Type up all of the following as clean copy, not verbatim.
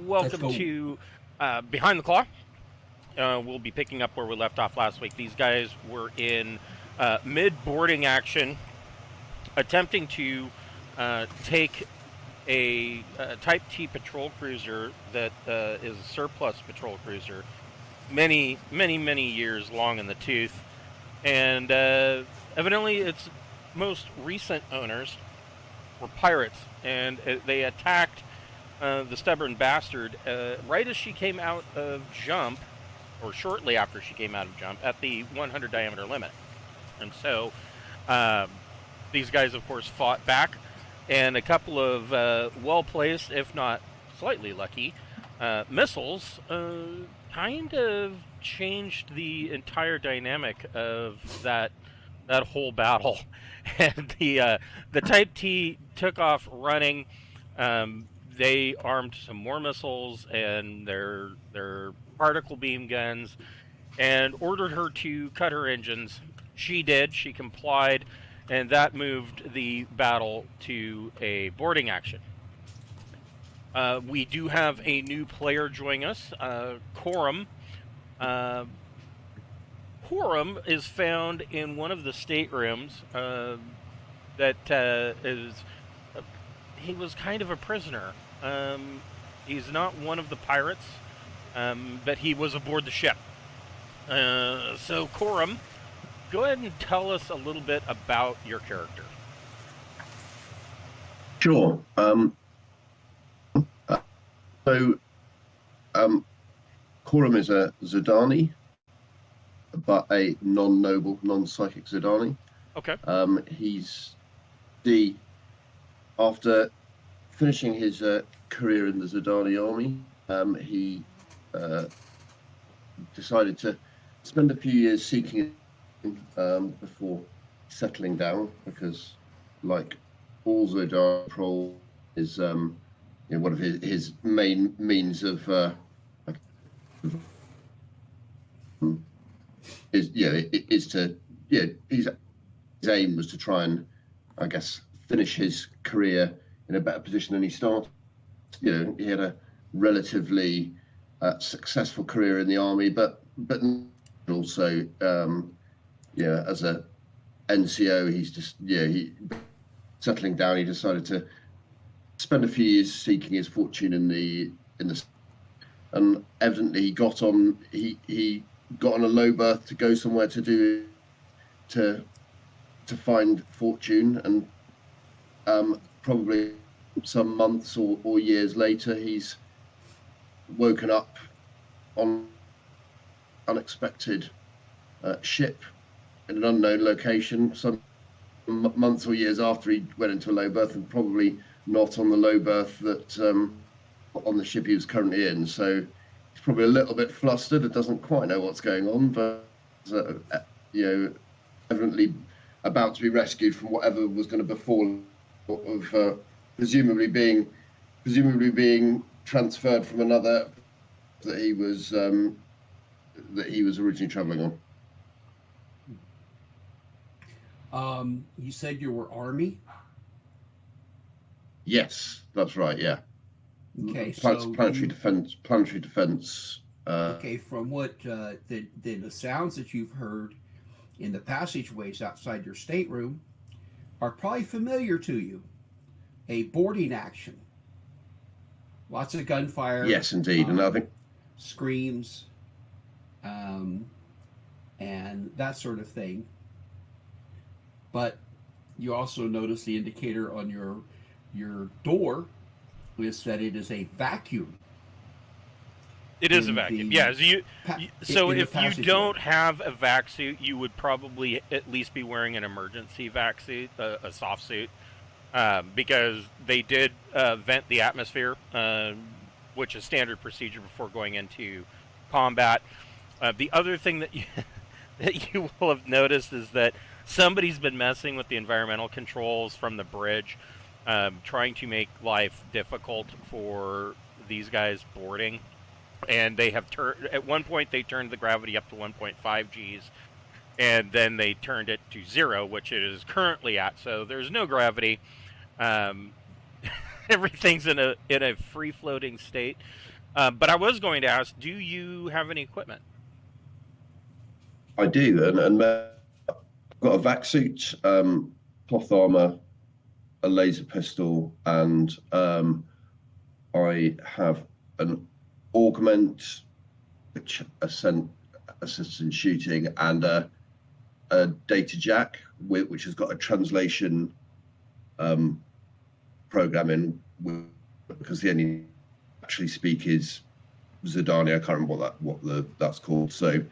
welcome to Behind the Claw. We'll be picking up where we left off last week. These guys were in mid-boarding action, attempting to take a Type-T Patrol Cruiser that is a surplus patrol cruiser, many years long in the tooth, and evidently its most recent owners were pirates, and they attacked the stubborn bastard right as she came out of jump, or shortly after she came out of jump, at the 100 diameter limit. And so these guys, of course, fought back, and a couple of well-placed, if not slightly lucky, missiles kind of changed the entire dynamic of that whole battle. And the Type-T took off running. They armed some more missiles and their particle beam guns and ordered her to cut her engines. She did. She complied, and that moved the battle to a boarding action. We do have a new player joining us, Corum. Corum is found in one of the staterooms that is... he was kind of a prisoner. He's not one of the pirates, but he was aboard the ship. So, Corum, go ahead and tell us a little bit about your character. Sure. Corum is a Zidani, but a non-noble, non-psychic Zidani. Okay. After finishing his career in the Zidani army, he decided to spend a few years seeking before settling down, because, like all Zidani patrol, is one of his main means of his aim was to try and, I guess, finish his career in a better position than he started. He had a relatively successful career in the army, but also, as a NCO, he's just settling down. He decided to spend a few years seeking his fortune in the and evidently he got on a low berth to go somewhere to find fortune, and probably some months or years later, he's woken up on unexpected ship in an unknown location some months or years after he went into a low berth, and probably not on the low berth that on the ship he was currently in. So he's probably a little bit flustered and doesn't quite know what's going on, but evidently about to be rescued from whatever was going to befall, of presumably being transferred from another that he was originally traveling on. You said you were Army? Yes, that's right. Yeah. Okay. Planetary defense. Okay. From what the sounds that you've heard in the passageways outside your stateroom are probably familiar to you. A boarding action. Lots of gunfire. Yes, indeed. And I think screams, and that sort of thing. But you also notice the indicator on your door is that it is a vacuum. It is a vacuum. Yeah. So if you don't have a vac suit, you would probably at least be wearing an emergency vac suit, a soft suit, because they did vent the atmosphere, which is standard procedure before going into combat. The other thing that you will have noticed is that somebody's been messing with the environmental controls from the bridge, trying to make life difficult for these guys boarding. And they have at one point they turned the gravity up to 1.5 Gs, and then they turned it to 0, which it is currently at. So there's no gravity. Everything's in a free floating state. But I was going to ask, do you have any equipment? I do, and I've got a vac suit, cloth armor, a laser pistol, and I have an augment, which assists in shooting, and a data jack, which has got a translation program in, because the only actually speak is Zidani. I can't remember that's called. So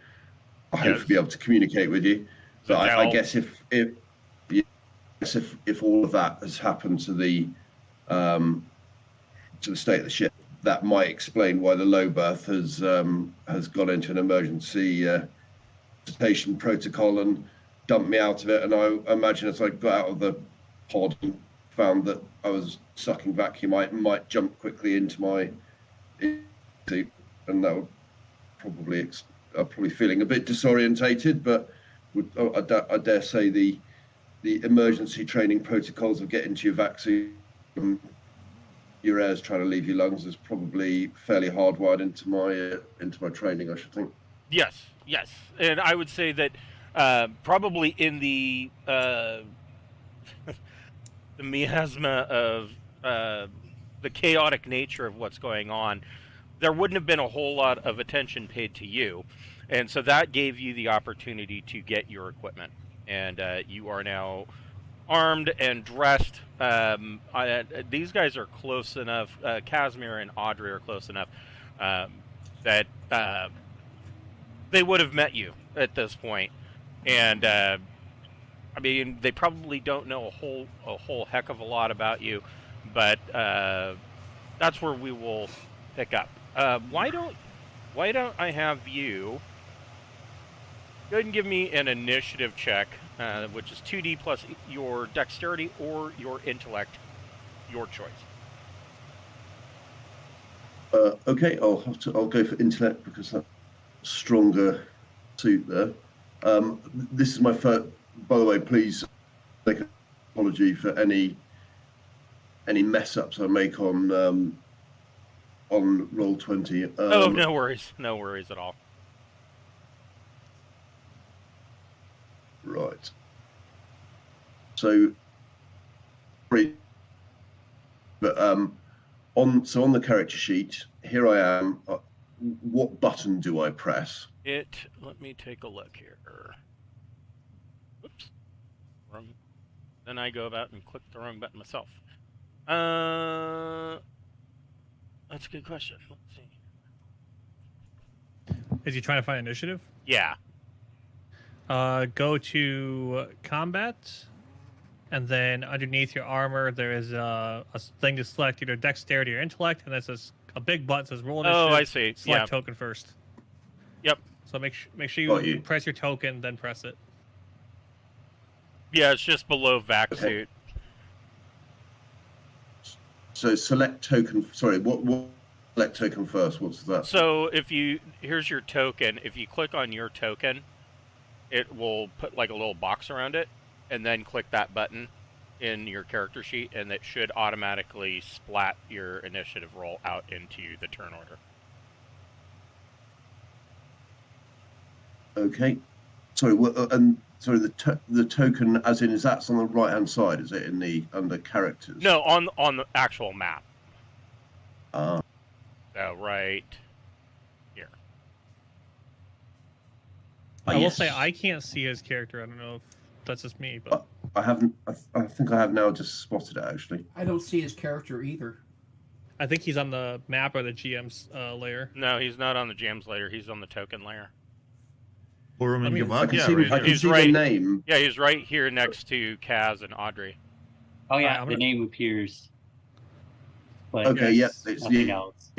I hope to be able to communicate with you. But I guess if all of that has happened to the state of the ship, that might explain why the low berth has gone into an emergency station protocol and dumped me out of it. And I imagine as I got out of the pod and found that I was sucking vacuum, I might jump quickly into my seat, and that would probably feeling a bit disorientated, but I dare say the emergency training protocols of getting to your vaccine, your air's trying to leave your lungs, is probably fairly hardwired into my training, I should think. Yes, and I would say that probably in the the miasma of the chaotic nature of what's going on, there wouldn't have been a whole lot of attention paid to you, and so that gave you the opportunity to get your equipment, and you are now armed and dressed. These guys are close enough. Casimir and Audrey are close enough that they would have met you at this point, and I mean, they probably don't know a whole heck of a lot about you, but that's where we will pick up. Why don't I have you go ahead and give me an initiative check, which is 2D plus your dexterity or your intellect, your choice. Okay, I'll go for intellect because that's a stronger suit there. This is my first. By the way, please make an apology for any mess ups I make on Roll20. Oh, no worries at all. Right. So, but on the character sheet, here I am. What button do I press? Let me take a look here. Oops. Wrong. Then I go about and click the wrong button myself. That's a good question. Let's see. Is he trying to find initiative? Yeah. Go to combat, and then underneath your armor, there is a thing to select either dexterity or intellect, and there's a big button that says roll initiative. Oh, I see. Select token first. Yep. So make sure you press your token, then press it. Yeah, it's just below vac suit. So select token. Sorry, what select token first? What's that? So here's your token. If you click on your token, it will put like a little box around it, and then click that button in your character sheet, and it should automatically splat your initiative roll out into the turn order. Okay. Sorry, sorry, the token, as in, is that on the right hand side? Is it under characters? No, on the actual map. Ah. So right here. I will say I can't see his character. I don't know if that's just me, but I haven't. I think I have now just spotted it actually. I don't see his character either. I think he's on the map or the GM's layer. No, he's not on the GM's layer. He's on the token layer. Or I mean, I can see the name. Yeah, he's right here next to Kaz and Audrey. Oh yeah, the name appears. But okay, yeah, it's nothing else.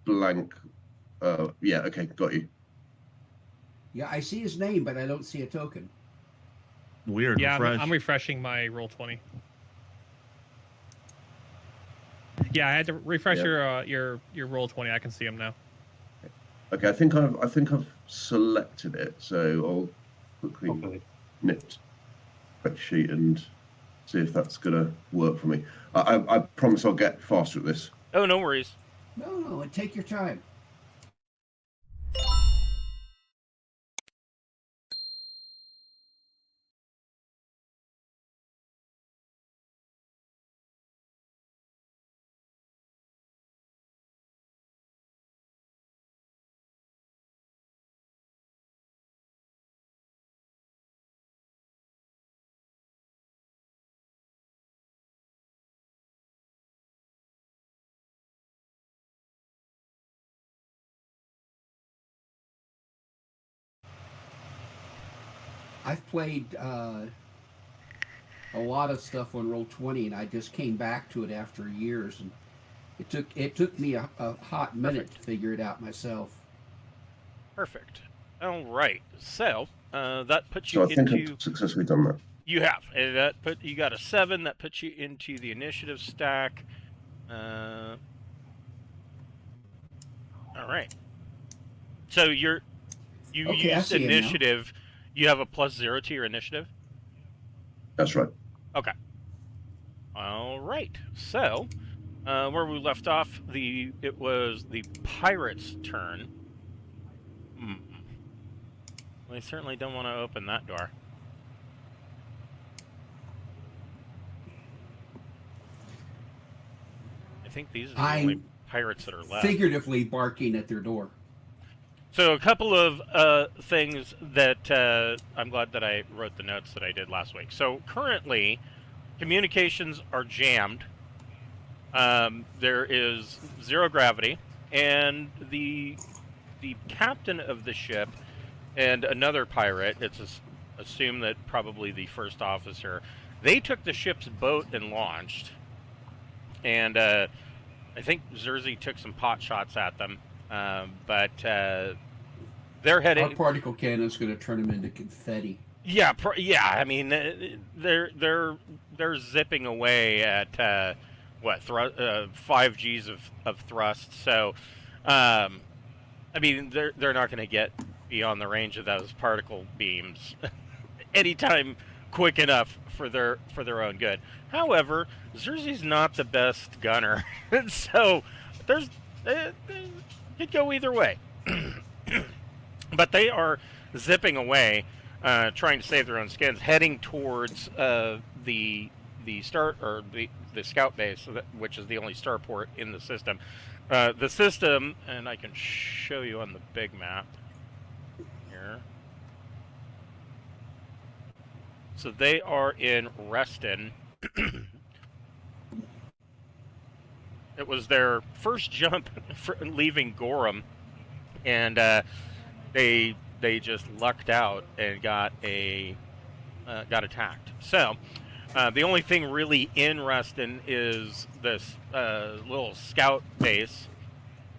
Blank. Yeah, okay, got you. Yeah, I see his name, but I don't see a token. Weird. Yeah, I'm refreshing my Roll20. Yeah, I had to refresh your Roll20. I can see him now. Okay, I think I've selected it, so I'll quickly nip the sheet and see if that's gonna work for me. I promise I'll get faster at this. Oh, no worries. No, and take your time. I've played a lot of stuff on Roll20, and I just came back to it after years, and it took me a hot minute to figure it out myself. Perfect. All right. So that puts So you I think into. I've successfully done that. You have. And you got a 7. That puts you into the initiative stack. All right. So you Okay, used initiative. You have a +0 to your initiative. That's right. Okay. All right. So where we left off, it was the pirate's turn. Well, I certainly don't want to open that door. I think these are the only pirates that are left. Figuratively barking at their door. So a couple of things that I'm glad that I wrote the notes that I did last week. So currently, communications are jammed. There is 0 gravity, and the captain of the ship and another pirate, it's assumed that probably the first officer, they took the ship's boat and launched. And I think Zerzy took some pot shots at them. But they're heading. Our particle cannon is going to turn them into confetti. Yeah, yeah. I mean, they're zipping away at 5 G's of thrust. So, I mean, they're not going to get beyond the range of those particle beams anytime quick enough for their own good. However, Zerzy's not the best gunner, so it could go either way. But they are zipping away, trying to save their own skins, heading towards the start or the scout base, which is the only starport in the system. The system, and I can show you on the big map here. So they are in Reston. It was their first jump leaving Gorham, and they just lucked out and got attacked. So the only thing really in Reston is this little scout base,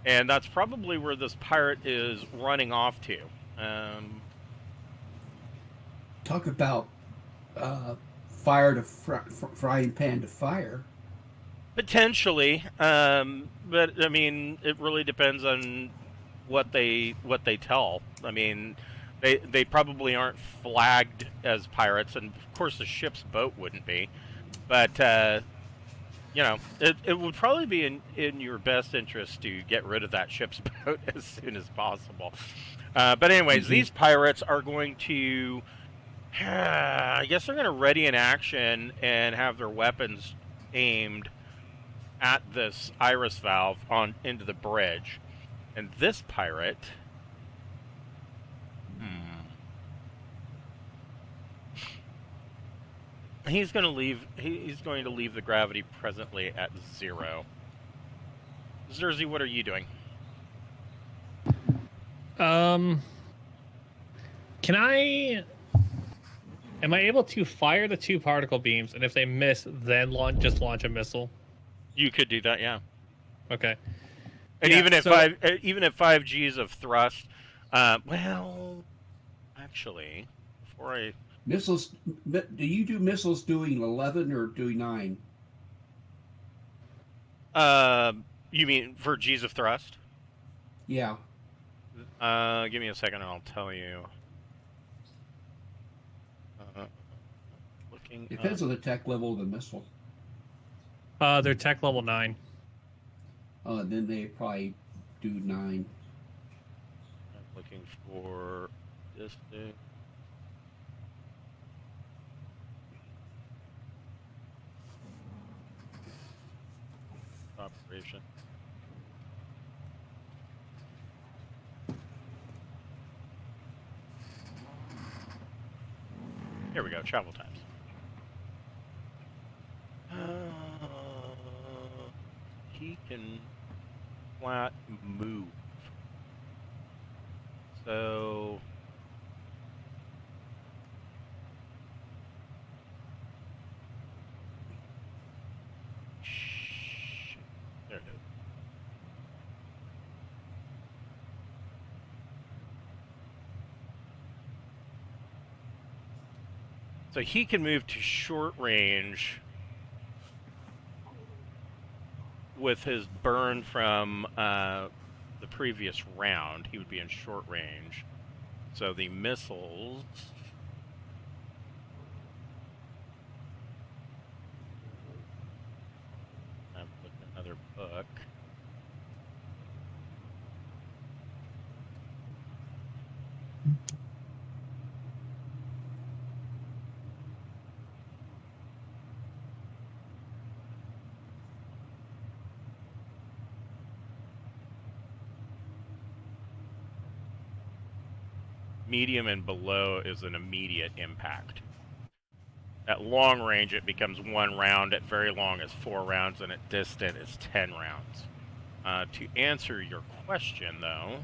and that's probably where this pirate is running off to. Talk about fire to frying pan to fire. Potentially, but I mean, it really depends on what they tell. I mean, they probably aren't flagged as pirates, and of course the ship's boat wouldn't be. But you know, it would probably be in your best interest to get rid of that ship's boat as soon as possible. But anyways, these pirates are going to. I guess they're going to ready an action and have their weapons aimed at this iris valve into the bridge. And this pirate, he's going to leave the gravity presently at 0. Zerzy, what are you doing? Am I able to fire the 2 particle beams, and if they miss, then launch a missile? You could do that, yeah. Okay. And even at 5 G's of thrust, well, actually, before I missiles, do you do missiles doing 11 or doing 9? You mean for G's of thrust? Yeah. Give me a second, and I'll tell you. Depends on the tech level of the missile. They're tech level 9. Then they probably do 9. I'm looking for this thing. Operation. Here we go, travel times. He can flat move. So So he can move to short range with his burn from the previous round. He would be in short range. So the missiles... I'm looking at another book. Medium and below is an immediate impact. At long range, it becomes 1 round. At very long, is 4 rounds, and at distant, is 10 rounds. To answer your question, though,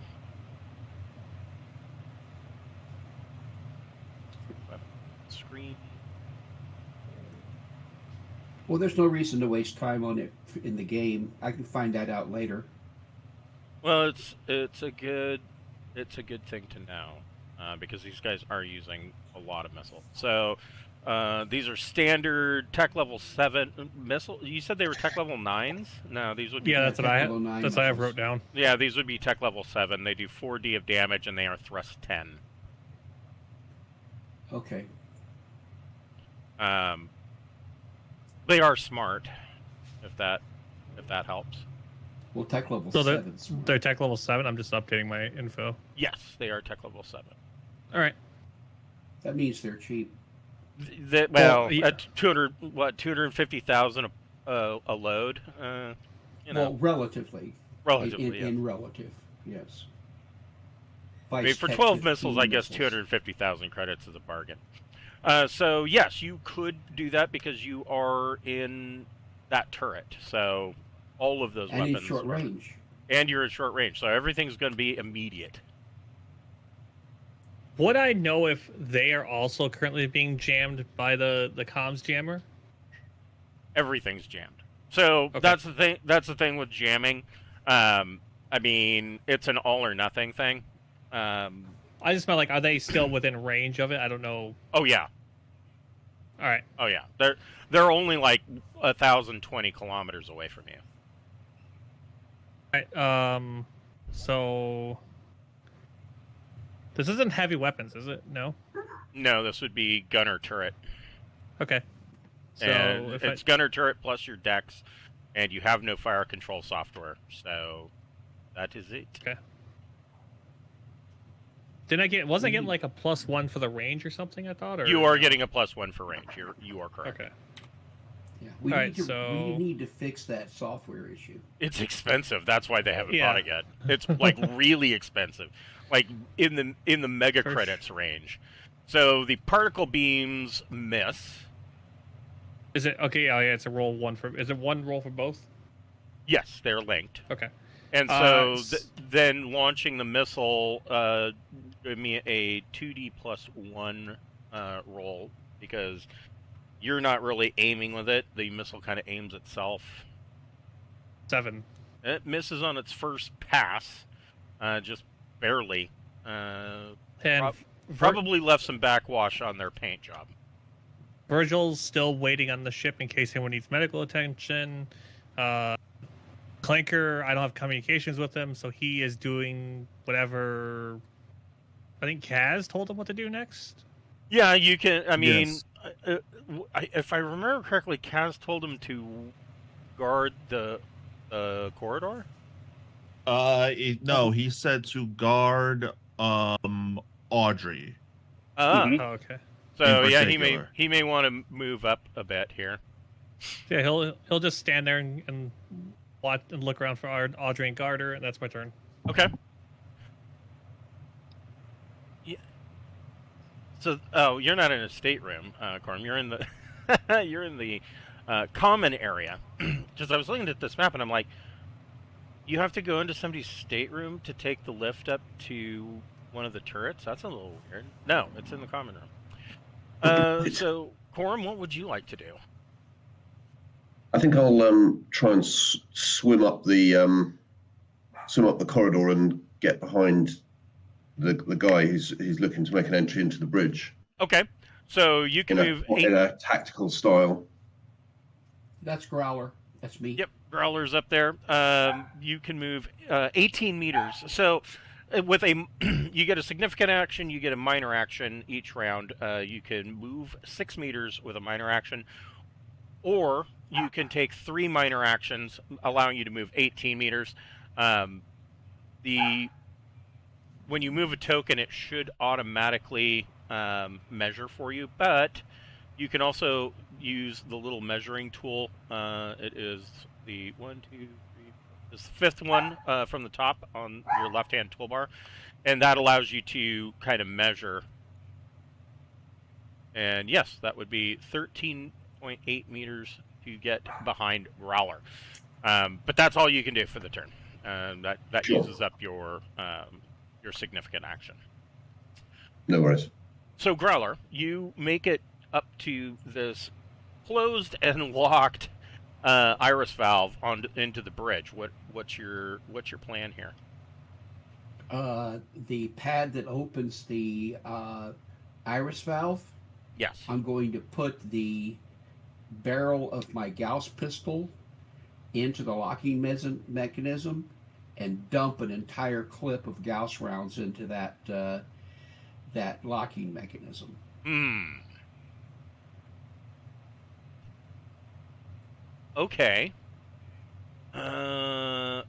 screen. Well, there's no reason to waste time on it in the game. I can find that out later. Well, it's a good thing to know. Because these guys are using a lot of missiles. So these are standard tech level 7 missile. You said they were tech level 9s? No, these would be... Yeah, that's what I have wrote down. Yeah, these would be tech level 7. They do 4D of damage, and they are thrust 10. Okay. They are smart, if that helps. Well, tech level so 7. They're tech level 7? I'm just updating my info. Yes, they are tech level 7. All right. That means they're cheap. At 250,000 a load. Well, relatively. Relatively, in relative, yes. I mean, for 12 missiles, I guess 250,000 credits is a bargain. So yes, you could do that because you are in that turret. So all of those weapons. And in short range. And you're in short range, so everything's going to be immediate. Would I know if they are also currently being jammed by the comms jammer? Everything's jammed. So okay. That's the thing. That's the thing with jamming. I mean, it's an all or nothing thing. I just meant, like, are they still within range of it? I don't know. Oh yeah. All right. Oh yeah. They're only like 1,020 kilometers away from you. All right. So. This isn't heavy weapons, is it? No? No, this would be gunner turret. Okay. So and it's gunner turret plus your dex, and you have no fire control software, so that is it. Okay. Wasn't I getting like a +1 for the range or something, I thought? Or... You are getting a +1 for range. You are correct. Okay. Yeah, we need to fix that software issue. It's expensive. That's why they haven't bought it yet. It's like really expensive. Like in the mega credits range. So the particle beams miss. Is it okay? Oh yeah, it's a roll 1 for. Is it 1 roll for both? Yes, they're linked. Okay. And so then launching the missile, give me a 2D +1 roll because you're not really aiming with it. The missile kind of aims itself. 7. It misses on its first pass, just barely. And probably left some backwash on their paint job. Virgil's still waiting on the ship in case anyone needs medical attention. Clanker, I don't have communications with him, so he is doing whatever. I think Kaz told him what to do next. Yeah, you can. I mean, yes. If I remember correctly, Kaz told him to guard the corridor. No, he said to guard Audrey. Oh, okay. So yeah, he may want to move up a bit here. Yeah, he'll just stand there and watch and look around for Audrey and Garter, and that's my turn. Okay. Yeah. So, you're not in a stateroom, Corm. You're in the common area. Just I was looking at this map and I'm like, you have to go into somebody's stateroom to take the lift up to one of the turrets? That's a little weird. No, it's in the common room. So, Corum, what would you like to do? I think I'll try and swim up the corridor and get behind the guy who's looking to make an entry into the bridge. Okay. So you can move in a tactical style. That's Growler. That's me. Yep, Growler's up there. You can move 18 meters. So with you get a significant action, you get a minor action each round. You can move 6 meters with a minor action, or you can take 3 minor actions, allowing you to move 18 meters. When you move a token, it should automatically measure for you, but you can also use the little measuring tool. It is the 1, 2, 3. It's the 5th one from the top on your left-hand toolbar, and that allows you to kind of measure. And yes, that would be 13.8 meters to get behind Growler. But that's all you can do for the turn. That Sure. uses up your significant action. No worries. So Growler, you make it up to this closed and locked iris valve into the bridge. What's your plan here? The pad that opens the iris valve. Yes. I'm going to put the barrel of my Gauss pistol into the locking mechanism and dump an entire clip of Gauss rounds into that locking mechanism. Okay. Go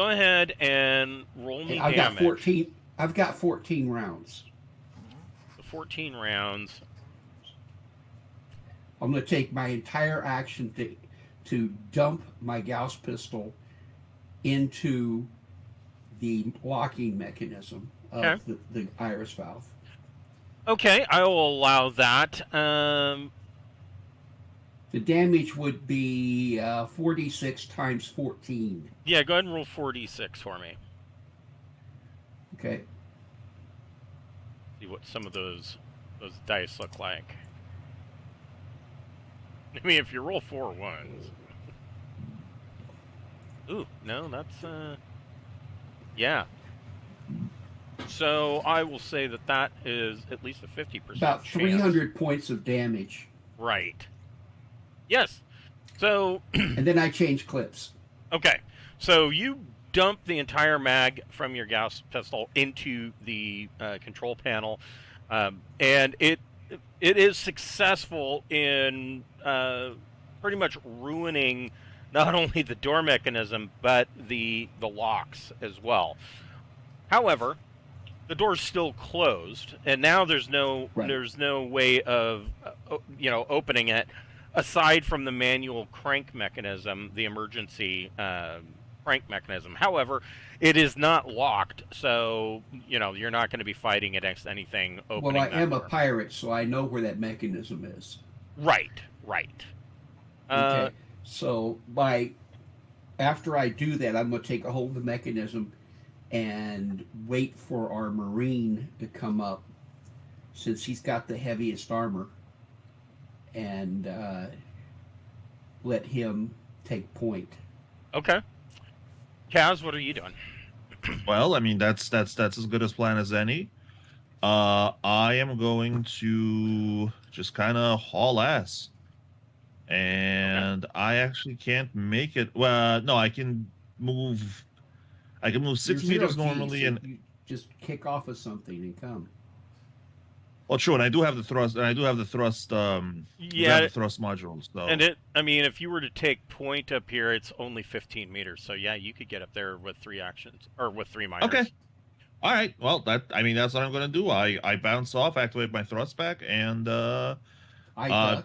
ahead and roll me damage. I've got 14 rounds. 14 rounds. I'm going to take my entire action to dump my Gauss pistol into the locking mechanism of the iris valve. Okay, I will allow that. The damage would be 46 times 14. Yeah, go ahead and roll 4d6 for me. Okay. See what some of those dice look like. I mean, if you roll 4 ones. Ooh, no, that's yeah. So I will say that is at least a 50% About chance. 300 points of damage. Right. Yes. So and then I change clips. Okay. So you dump the entire mag from your Gauss pistol into the control panel, and it is successful in pretty much ruining not only the door mechanism but the locks as well. However, the door's still closed, and now there's no way of opening it aside from the manual crank mechanism, the emergency crank mechanism. However, it is not locked, so you're not going to be fighting against anything opening. Well, I am door. a pirate, so I know where that mechanism is. Right. Okay. So after I do that, I'm going to take a hold of the mechanism and wait for our Marine to come up, since he's got the heaviest armor, and let him take point. Okay. Kaz, what are you doing? Well, I mean, that's as good a plan as any. I am going to just kind of haul ass. And okay. I actually can't make it. Well, no, I can move 6 meters normally, and you just kick off of something and come. Well, sure, and I do have the thrust, the thrust module. So. And if you were to take point up here, it's only 15 meters. So yeah, you could get up there with 3 actions or with 3 minors. Okay. All right. Well, that's what I'm going to do. I bounce off, activate my thrust back, and I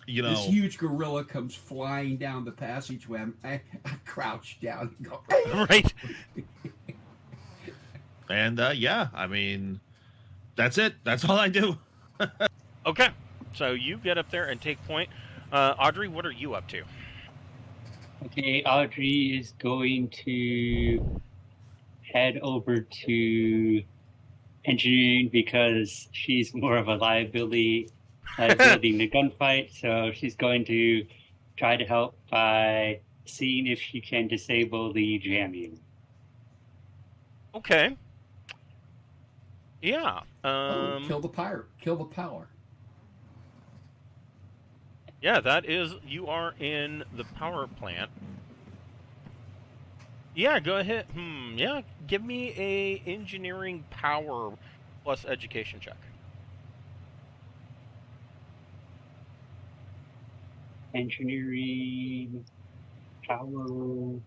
this huge gorilla comes flying down the passageway. I crouch down and go right. And that's it. That's all I do. Okay, so you get up there and take point. Audrey, what are you up to? Okay, Audrey is going to head over to engineering because she's more of a liability in the gunfight. So she's going to try to help by seeing if she can disable the jamming. Okay. Yeah. Kill the pirate. Kill the power. Yeah, that is. You are in the power plant. Yeah, go ahead. Yeah, give me a engineering power plus education check. Engineering power.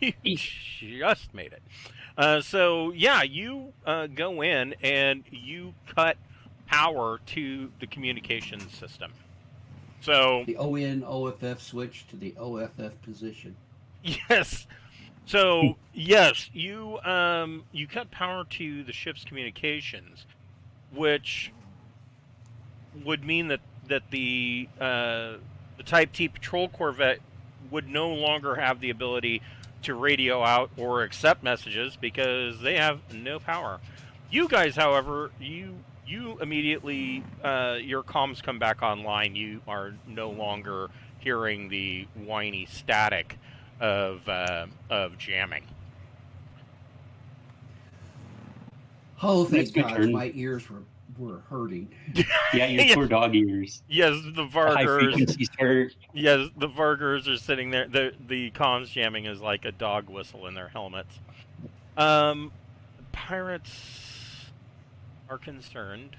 You just made it. So yeah, you go in and you cut power to the communications system. So The ON OFF switch to the OFF position. yes. So yes, you cut power to the ship's communications, which would mean that the Type-T Patrol Corvette would no longer have the ability to radio out or accept messages because they have no power. You guys, however, you immediately your comms come back online. You are no longer hearing the whiny static of jamming. Oh, thank my God, turn. my ears were hurting. Yeah, your poor dog ears. Yes, the High Vargers. frequencies hurt. Yes, the Vargers are sitting there. The comms jamming is like a dog whistle in their helmets. Pirates are concerned.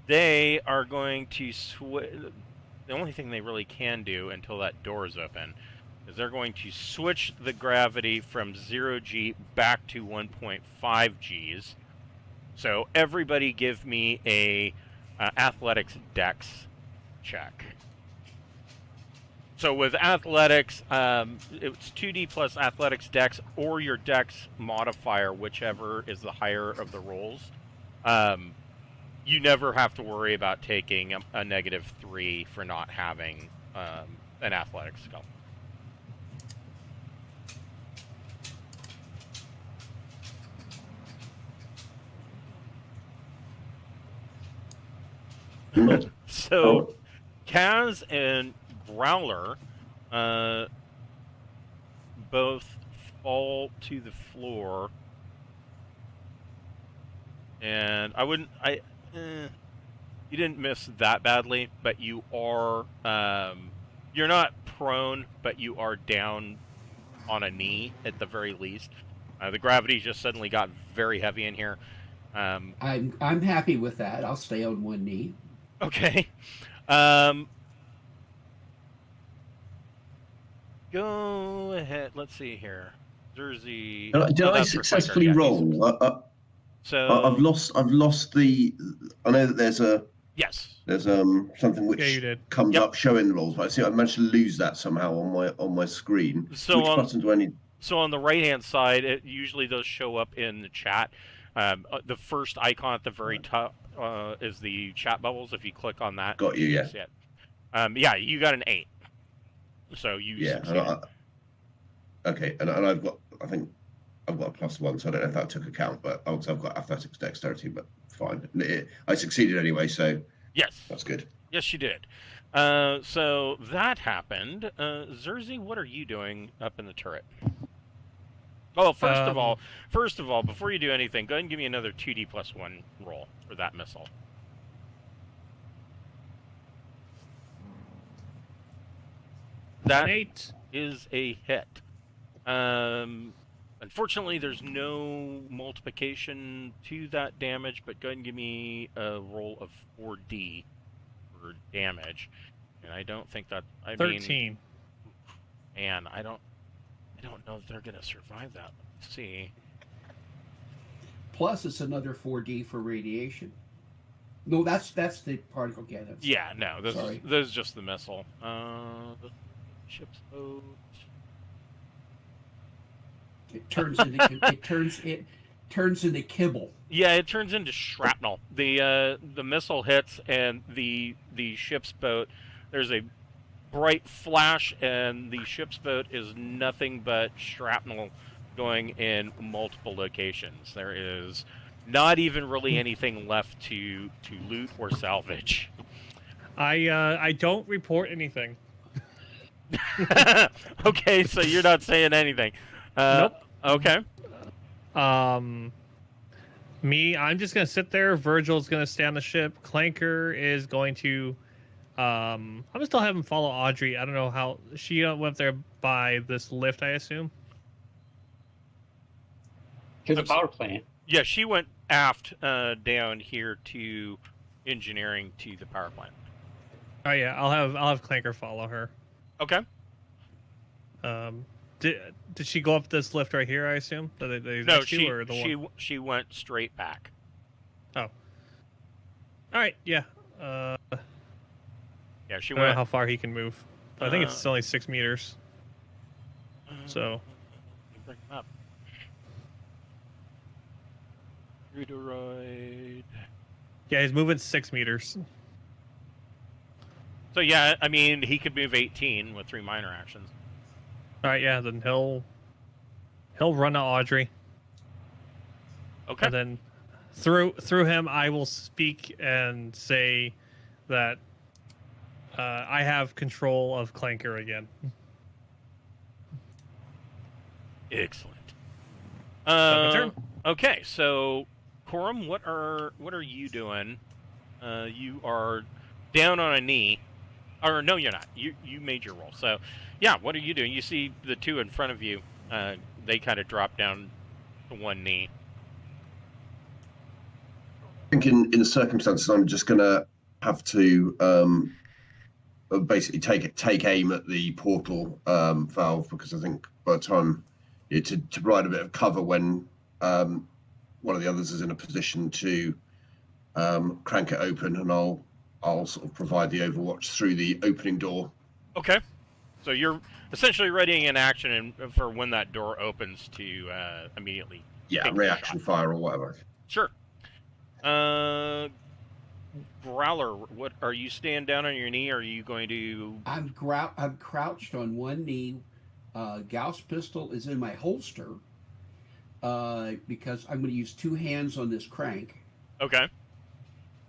They are going to switch. The only thing they really can do until that door is open is they're going to switch the gravity from 0G back to 1.5 Gs. So everybody give me a athletics dex check. So with athletics, it's 2D plus athletics dex or your dex modifier, whichever is the higher of the rolls. You never have to worry about taking a -3 for not having an athletics skill. So, Kaz and Growler both fall to the floor, and you didn't miss that badly, but you are you're not prone, but you are down on a knee at the very least. The gravity just suddenly got very heavy in here. I'm happy with that. I'll stay on one knee. Okay. Go ahead. Let's see here. Jersey. Did I that's successfully Reflector, yeah, roll? So I've lost the. I know that there's yes. something which Yeah, you did. comes Yep. up showing the rolls, but I see I managed to lose that somehow on my screen. So which button do I need? So on the right-hand side, it usually does show up in the chat. The first icon at the very top is the chat bubbles. If you click on that, Got you, yeah. see it. Yeah, you got an 8. So you succeeded. Okay, and I think I've got a +1, so I don't know if that took account, but also I've got athletics dexterity, but fine. I succeeded anyway, so Yes. that's good. Yes, you did. So that happened. Zerzy, what are you doing up in the turret? Oh, first of all, before you do anything, go ahead and give me another 2D + 1 roll for that missile. That 8. is a hit. Unfortunately, there's no multiplication to that damage, but go ahead and give me a roll of 4D for damage. And I don't think that 13. Man, I don't know if they're gonna survive that. Let's see. Plus, it's another 4D for radiation. No, that's the particle cannons. Yeah, no, this Sorry. is just the missile. Ship's boat. It turns into kibble. Yeah, it turns into shrapnel. The missile hits and the ship's boat. There's a bright flash, and the ship's boat is nothing but shrapnel going in multiple locations. There is not even really anything left to loot or salvage. I don't report anything. Okay, so you're not saying anything. Nope. Okay. Me, I'm just gonna sit there. Virgil's gonna stay on the ship. Clanker is going to. I'm gonna still have him follow Audrey. I don't know how she went there by this lift. I assume. To the power plant. Yeah, she went aft down here to engineering to the power plant. Oh yeah, I'll have Clanker follow her. Okay. Did she go up this lift right here? I assume. No, she went straight back. Oh. All right. Yeah. Yeah, she I don't went. know how far he can move. I think it's only 6 meters. So. Bring him up. Readeroid. Yeah, he's moving 6 meters. So yeah, I mean, he could move 18 with 3 minor actions. All right. Yeah. Then he'll run to Audrey. Okay. And then through him, I will speak and say that I have control of Clanker again. Excellent. My turn. Okay, so Corum, what are you doing? You are down on a knee, or no, you're not. You made your roll. So, yeah, what are you doing? You see the two in front of you. They kind of drop down to one knee. I think in the circumstances, I'm just going to have to basically take aim at the portal valve, because I think by the time to provide a bit of cover when one of the others is in a position to crank it open, and I'll sort of provide the overwatch through the opening door. Okay, so you're essentially readying an action for when that door opens to immediately. Yeah, reaction fire or whatever. Sure. Growler, what are you staying down on your knee? Or are you going to? I'm crouched on one knee. Gauss pistol is in my holster because I'm going to use 2 hands on this crank. Okay.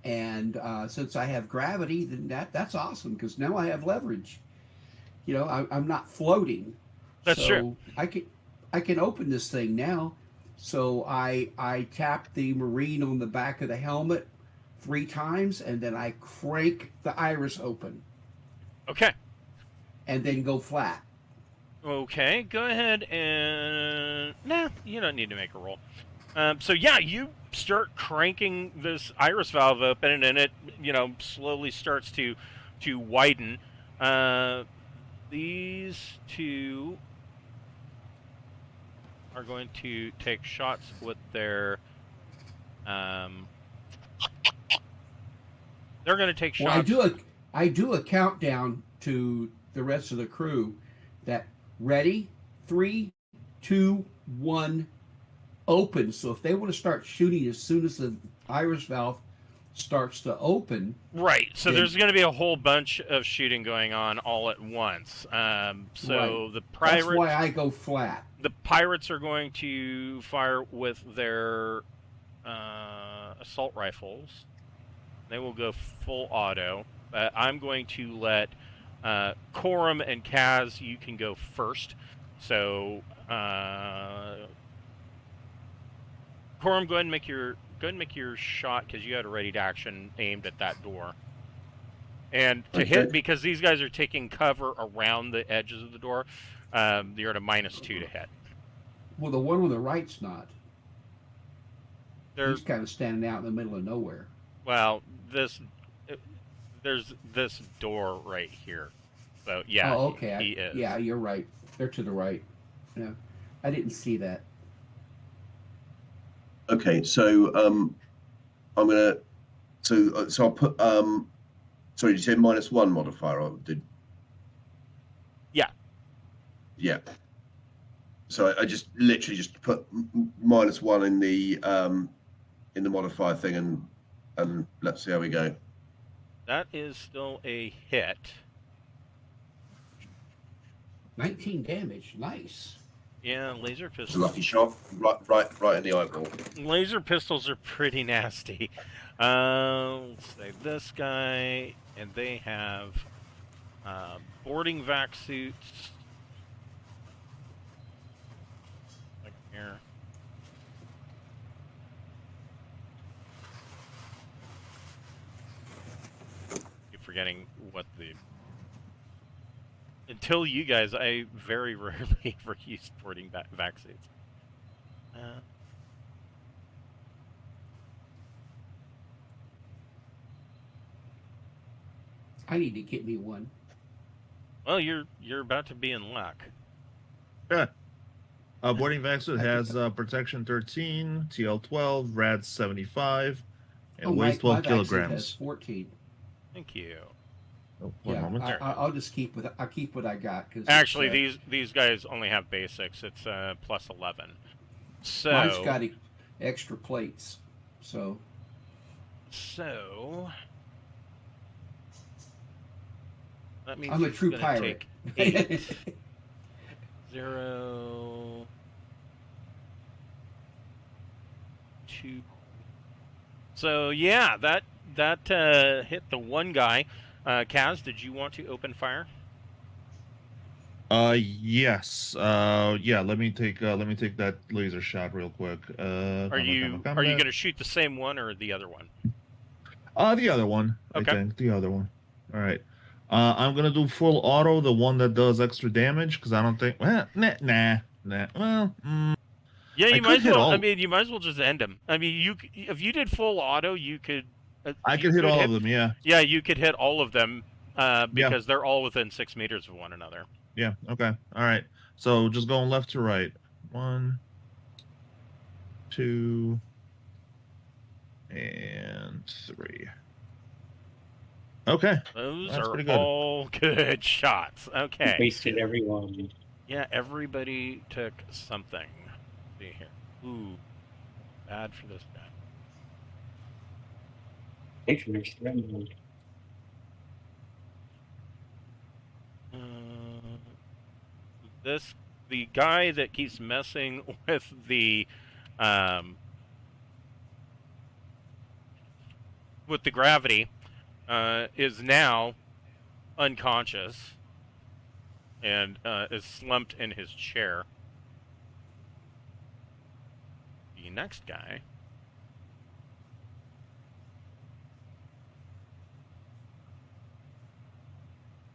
And since I have gravity, then that's awesome, because now I have leverage. You know, I'm not floating. That's true. I can open this thing now. So I tap the Marine on the back of the helmet 3 times, and then I crank the iris open. Okay. And then go flat. Okay, go ahead and... Nah, you don't need to make a roll. So yeah, you start cranking this iris valve open, and it, slowly starts to widen. These two are going to take shots with their... they're going to take shots... Well, I do a countdown to the rest of the crew that ready, 3, 2, 1, open. So if they want to start shooting as soon as the iris valve starts to open, right? So there's going to be a whole bunch of shooting going on all at once. Right. The pirates. That's why I go flat. The pirates are going to fire with their assault rifles. They will go full auto. I'm going to let Corum and Kaz, you can go first. So Corum, go ahead and make your shot, because you had a ready to action aimed at that door. And to hit, because these guys are taking cover around the edges of the door, you're at a -2 to hit. Well, the one on the right's not. He's kind of standing out in the middle of nowhere. Well, there's this door right here. So yeah, oh, okay. He is. Yeah, you're right. They're to the right. Yeah, I didn't see that. Okay, so I'm gonna. So I'll put. Sorry, did you say -1 modifier? Or did? Yeah. Yeah. So I just literally just put -1 in the modifier thing, and let's see how we go. That is still a hit. 19 damage. Nice. Yeah, laser pistols. It's a lucky shot, right in the eyeball. Laser pistols are pretty nasty. Let's say this guy, and they have Boarding vac suits. Like here. Keep forgetting what the. Until you guys, I very rarely ever used boarding vac suits. I need to get me one. Well, you're about to be in luck. Yeah. Boarding vac suit has protection 13, TL 12, rad 75, and weighs 12 my vaccine has kilograms. 14. Thank you. Oh, one moment. I'll just keep with I'll keep what I got. Cause Actually, these guys only have basics. It's plus 11. So mine's got extra plates. So that means I'm a true pirate. Take 8. 0, 2. So yeah, that hit the one guy. Kaz, did you want to open fire? Yes. Yeah. Let me take that laser shot real quick. Are you going to shoot the same one or the other one? The other one. Okay. I think the other one. All right. I'm gonna do full auto, the one that does extra damage, because I don't think. Well, nah. Well, yeah, you might as well. All... I mean, you might as well just end him. I mean, if you did full auto, you could. I could hit all of them. Yeah. Yeah, you could hit all of them because they're all within 6 meters of one another. Yeah. Okay. All right. So just going left to right. 1, 2, and 3. Okay. Those That's are pretty good. all good shots. Okay. Wasted everyone. Yeah, everybody took something. Let's see here. Ooh, bad for this guy. The guy that keeps messing with the gravity is now unconscious and is slumped in his chair. The next guy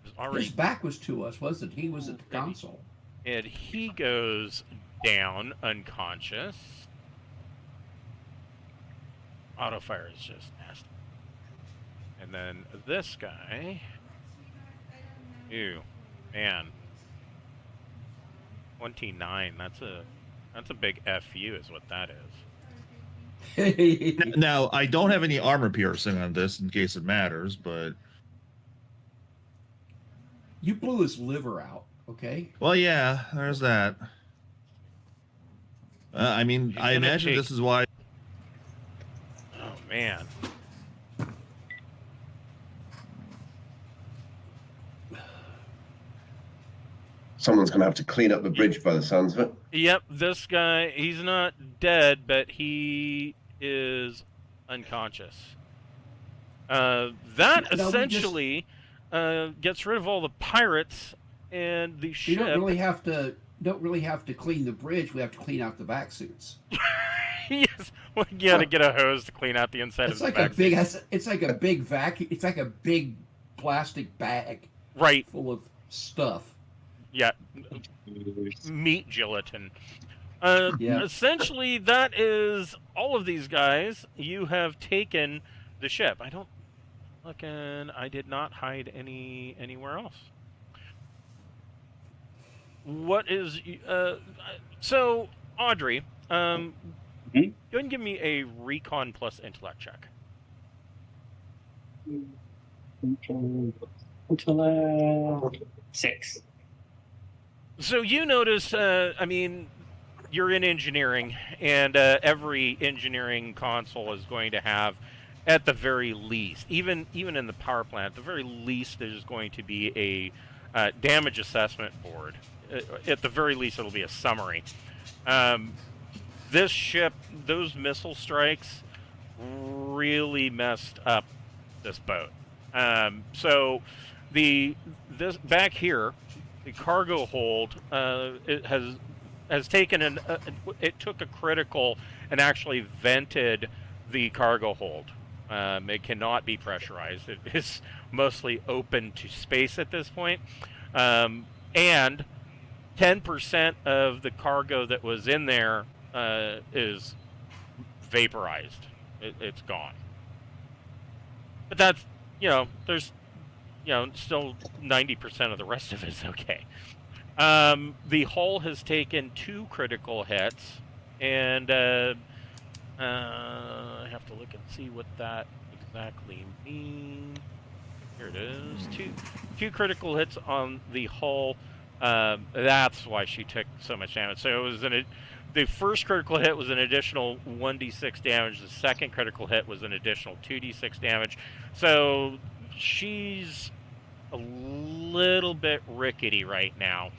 is already. His back was to us, wasn't he? He was at the console. And he goes down unconscious. Auto fire is just nasty. And then this guy. Ew, man. 29. That's a big FU, is what that is. Now I don't have any armor piercing on this in case it matters, but you blew his liver out. Okay. Well, yeah, there's that. I mean, I imagine this is why. Oh man. Someone's going to have to clean up the bridge by the sounds of it. Yep, this guy, he's not dead, but he is unconscious. That essentially gets rid of all the pirates and the ship. You don't really have to clean the bridge. We have to clean out the vac suits. Yes, well, you gotta get a hose to clean out the inside of the vac suit. It's like a big vacuum. It's like a big plastic bag, right, full of stuff. Yeah, meat gelatin. Essentially, that is all of these guys. You have taken the ship. I did not hide anywhere else. What is so Audrey? Go ahead and give me a recon plus intellect check. Intellect 6. So you notice, I mean, you're in engineering, and every engineering console is going to have, at the very least, even in the power plant, at the very least, there's going to be a damage assessment board. At the very least, it'll be a summary. This ship, those missile strikes, really messed up this boat. So this back here, the cargo hold, it has taken it took a critical and actually vented the cargo hold. It cannot be pressurized. It is mostly open to space at this point, and 10% of the cargo that was in there is vaporized. It's gone. But that's, there's, still 90% of the rest of it's okay. The hull has taken 2 critical hits, and I have to look and see what that exactly means. Here it is. Two critical hits on the hull. That's why she took so much damage. So it was the first critical hit was an additional 1d6 damage. The second critical hit was an additional 2d6 damage. So she's a little bit rickety right now.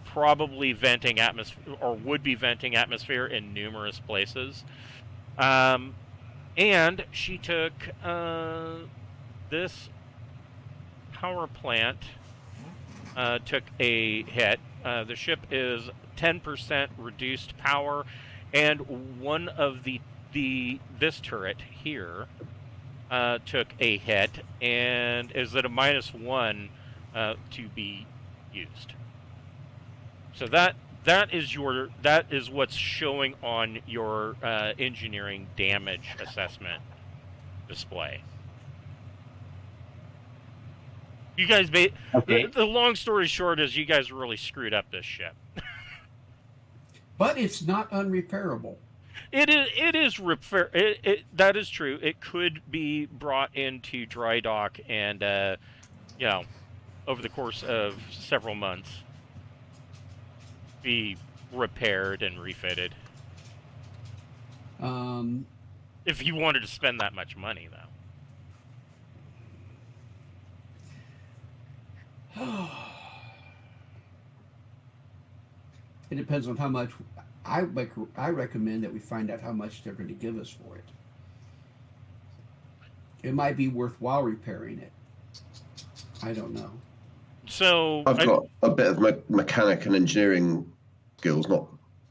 Probably venting atmosphere, or would be venting atmosphere in numerous places. And she took this power plant took a hit. The ship is 10% reduced power, and one of this turret here took a hit and is at a -1 to be used. So that is what's showing on your engineering damage assessment display. You guys, Okay. the long story short is you guys really screwed up this ship. But it's not unrepairable. It is repair. That is true. It could be brought into dry dock and over the course of several months, be repaired and refitted. If you wanted to spend that much money, though. It depends on how much. I recommend that we find out how much they're going to give us for it. It might be worthwhile repairing it. I don't know. So I've got a bit of mechanic and engineering skills,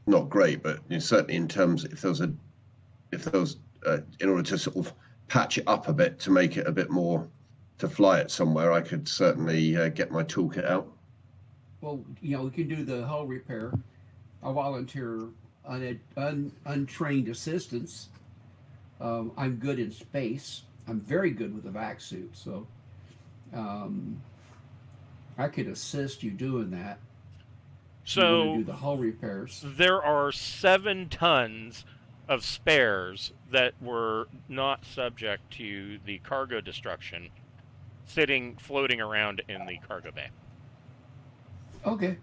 not great, but certainly in terms if there was in order to sort of patch it up a bit to make it a bit more to fly it somewhere, I could certainly get my toolkit out. Well, we can do the hull repair. I'll volunteer untrained assistance. I'm good in space. I'm very good with the vac suit, so I could assist you doing that. So you want to do the hull repairs. There are 7 tons of spares that were not subject to the cargo destruction, floating around in the cargo bay. Okay.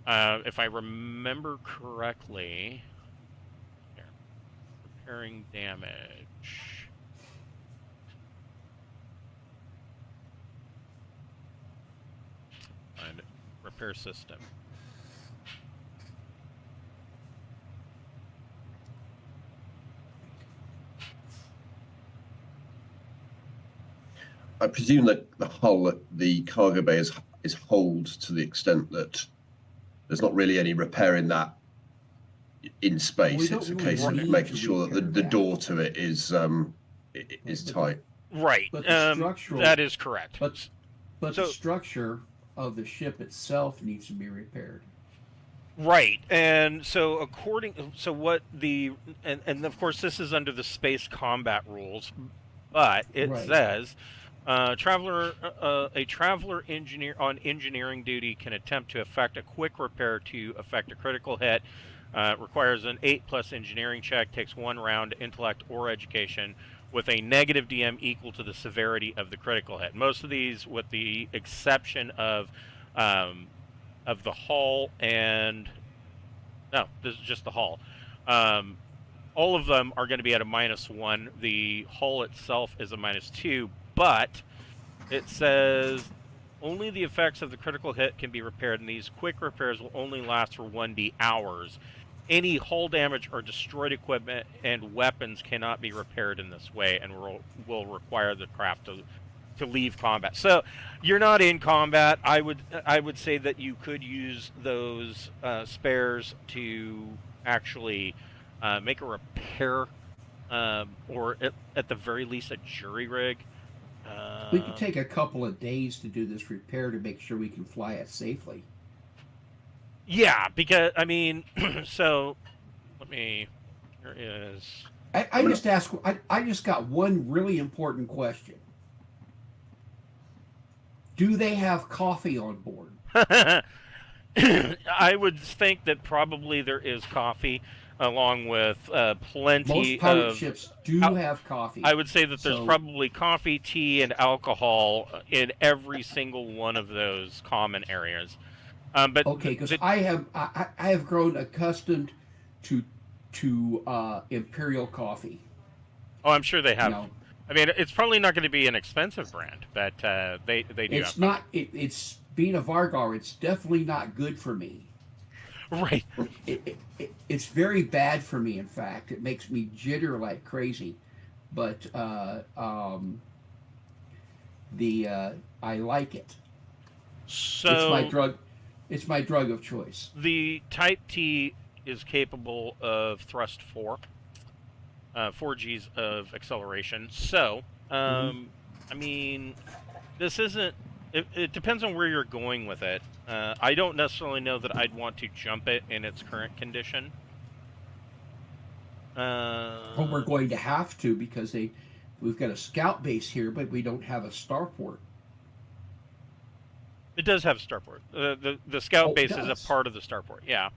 If I remember correctly, repairing damage. And repair system. I presume that the hull at the cargo bay is holed to the extent that there's not really any repairing that in space. It's a case of making sure that the door to it is tight. Right. But the structural, that is correct. But the structure of the ship itself needs to be repaired. Right. And so and of course this is under the space combat rules, but it says a traveler engineer on engineering duty can attempt to effect a quick repair to effect a critical hit. Requires an 8+ engineering check, takes 1 round intellect or education, with a negative DM equal to the severity of the critical hit. Most of these, with the exception of the hull and no, this is just the hull. All of them are going to be at a -1. The hull itself is a -2, but it says only the effects of the critical hit can be repaired, and these quick repairs will only last for 1d hours. Any hull damage or destroyed equipment and weapons cannot be repaired in this way, and will require the craft to leave combat. So you're not in combat. I would say that you could use those spares to actually make a repair, or at the very least a jury rig. We could take a couple of days to do this repair to make sure we can fly it safely. Yeah, because I mean, so let me. Here is. I just asked. I just got one really important question. Do they have coffee on board? I would think that probably there is coffee, along with plenty Most pirate of ships do have coffee. I would say that there's So- probably coffee, tea, and alcohol in every single one of those common areas. But Okay, because I have grown accustomed to Imperial coffee. oh, I'm sure they have. You know, I mean, it's probably not going to be an expensive brand, but they do. it's have not. It's being a Vargar. It's definitely not good for me. right. It's very bad for me. In fact, it makes me jitter like crazy. But I like it. So It's my drug. It's my drug of choice. the Type-T is capable of thrust 4 Gs of acceleration. So, I mean, this isn't. It depends on where you're going with it. I don't necessarily know that I'd want to jump it in its current condition. But we're going to have to because we've got a scout base here, but we don't have a starport. It does have a starport. The scout Oh, it base is a does? part of the starport. Yeah.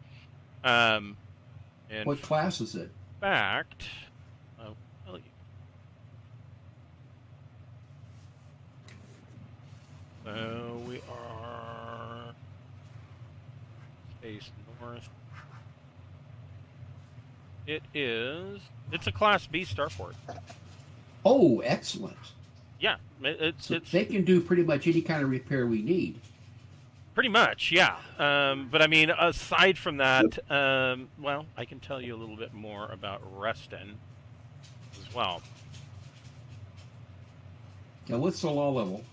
In What class is it? fact, I'll tell you. So we are space north. It's a Class B starport. Oh, excellent. Yeah, it's They can do pretty much any kind of repair we need. pretty much, yeah. But I mean, aside from that, well, I can tell you a little bit more about Reston as well. Now, what's the law level?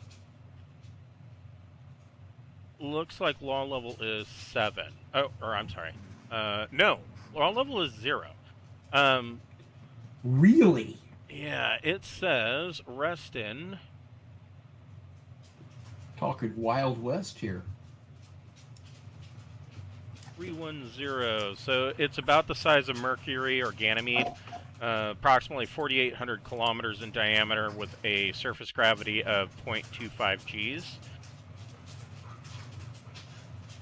Looks like law level is 7. Oh, or I'm sorry. No, law level is 0. Really? Yeah, it says Reston. Talking Wild West here. 310. So it's about the size of Mercury or Ganymede, approximately 4,800 kilometers in diameter with a surface gravity of 0.25 Gs.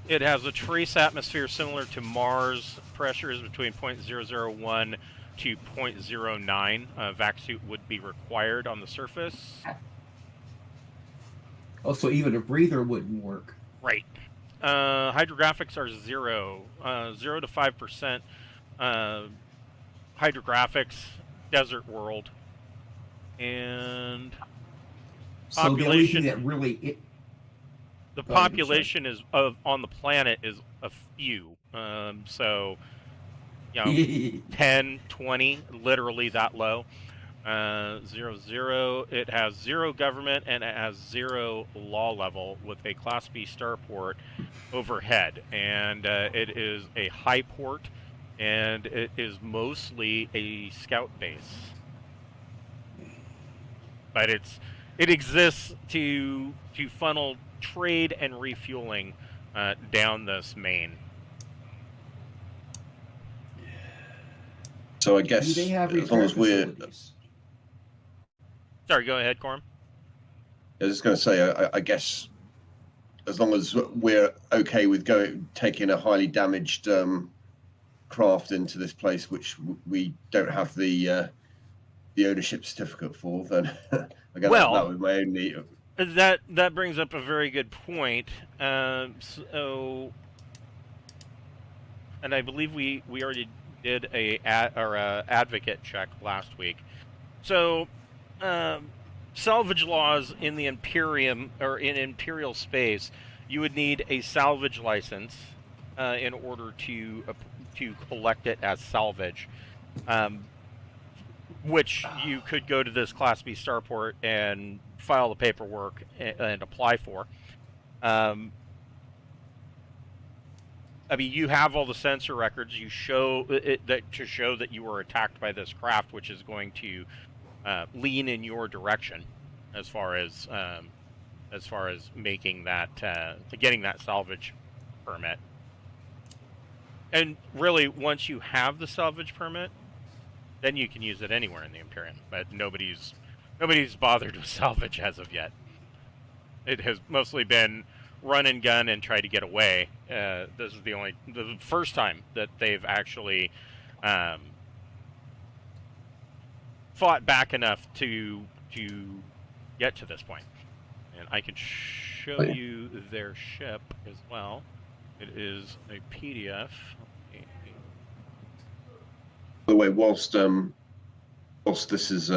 It has a trace atmosphere similar to Mars. Pressure is between 0.001 to 0.09. Vac suit would be required on the surface. Oh, so even a breather wouldn't work. Right. Hydrographics are 0 to 5%. Hydrographics, desert world, and So the only thing population. that really The Go ahead, I'm population is on the planet is a few. So, you know, 10, 20, literally that low. 0. It has 0 government and it has 0 law level with a Class B starport overhead, and it is a high port, and it is mostly a scout base. But it exists to funnel trade and refueling down this main. So I do guess they have as long repair as we're, facilities? Sorry, go ahead, Corm. I was just going to say, I guess as long as we're okay with taking a highly damaged craft into this place, which we don't have the ownership certificate for, then I guess Well, that was my only. That brings up a very good point. And I believe we already did a advocate check last week. So, salvage laws in the Imperium or in Imperial space, you would need a salvage license in order to collect it as salvage. which you could go to this Class B starport and file the paperwork and apply for. I mean, you have all the sensor records. You show that to show that you were attacked by this craft, which is going to lean in your direction as far as making that getting that salvage permit. And really, once you have the salvage permit, then you can use it anywhere in the Imperium. But nobody's bothered with salvage as of yet. It has mostly been run and gun and try to get away. This is the first time that they've actually fought back enough to get to this point. And I can show you their ship as well. It is a PDF. By the way, whilst this is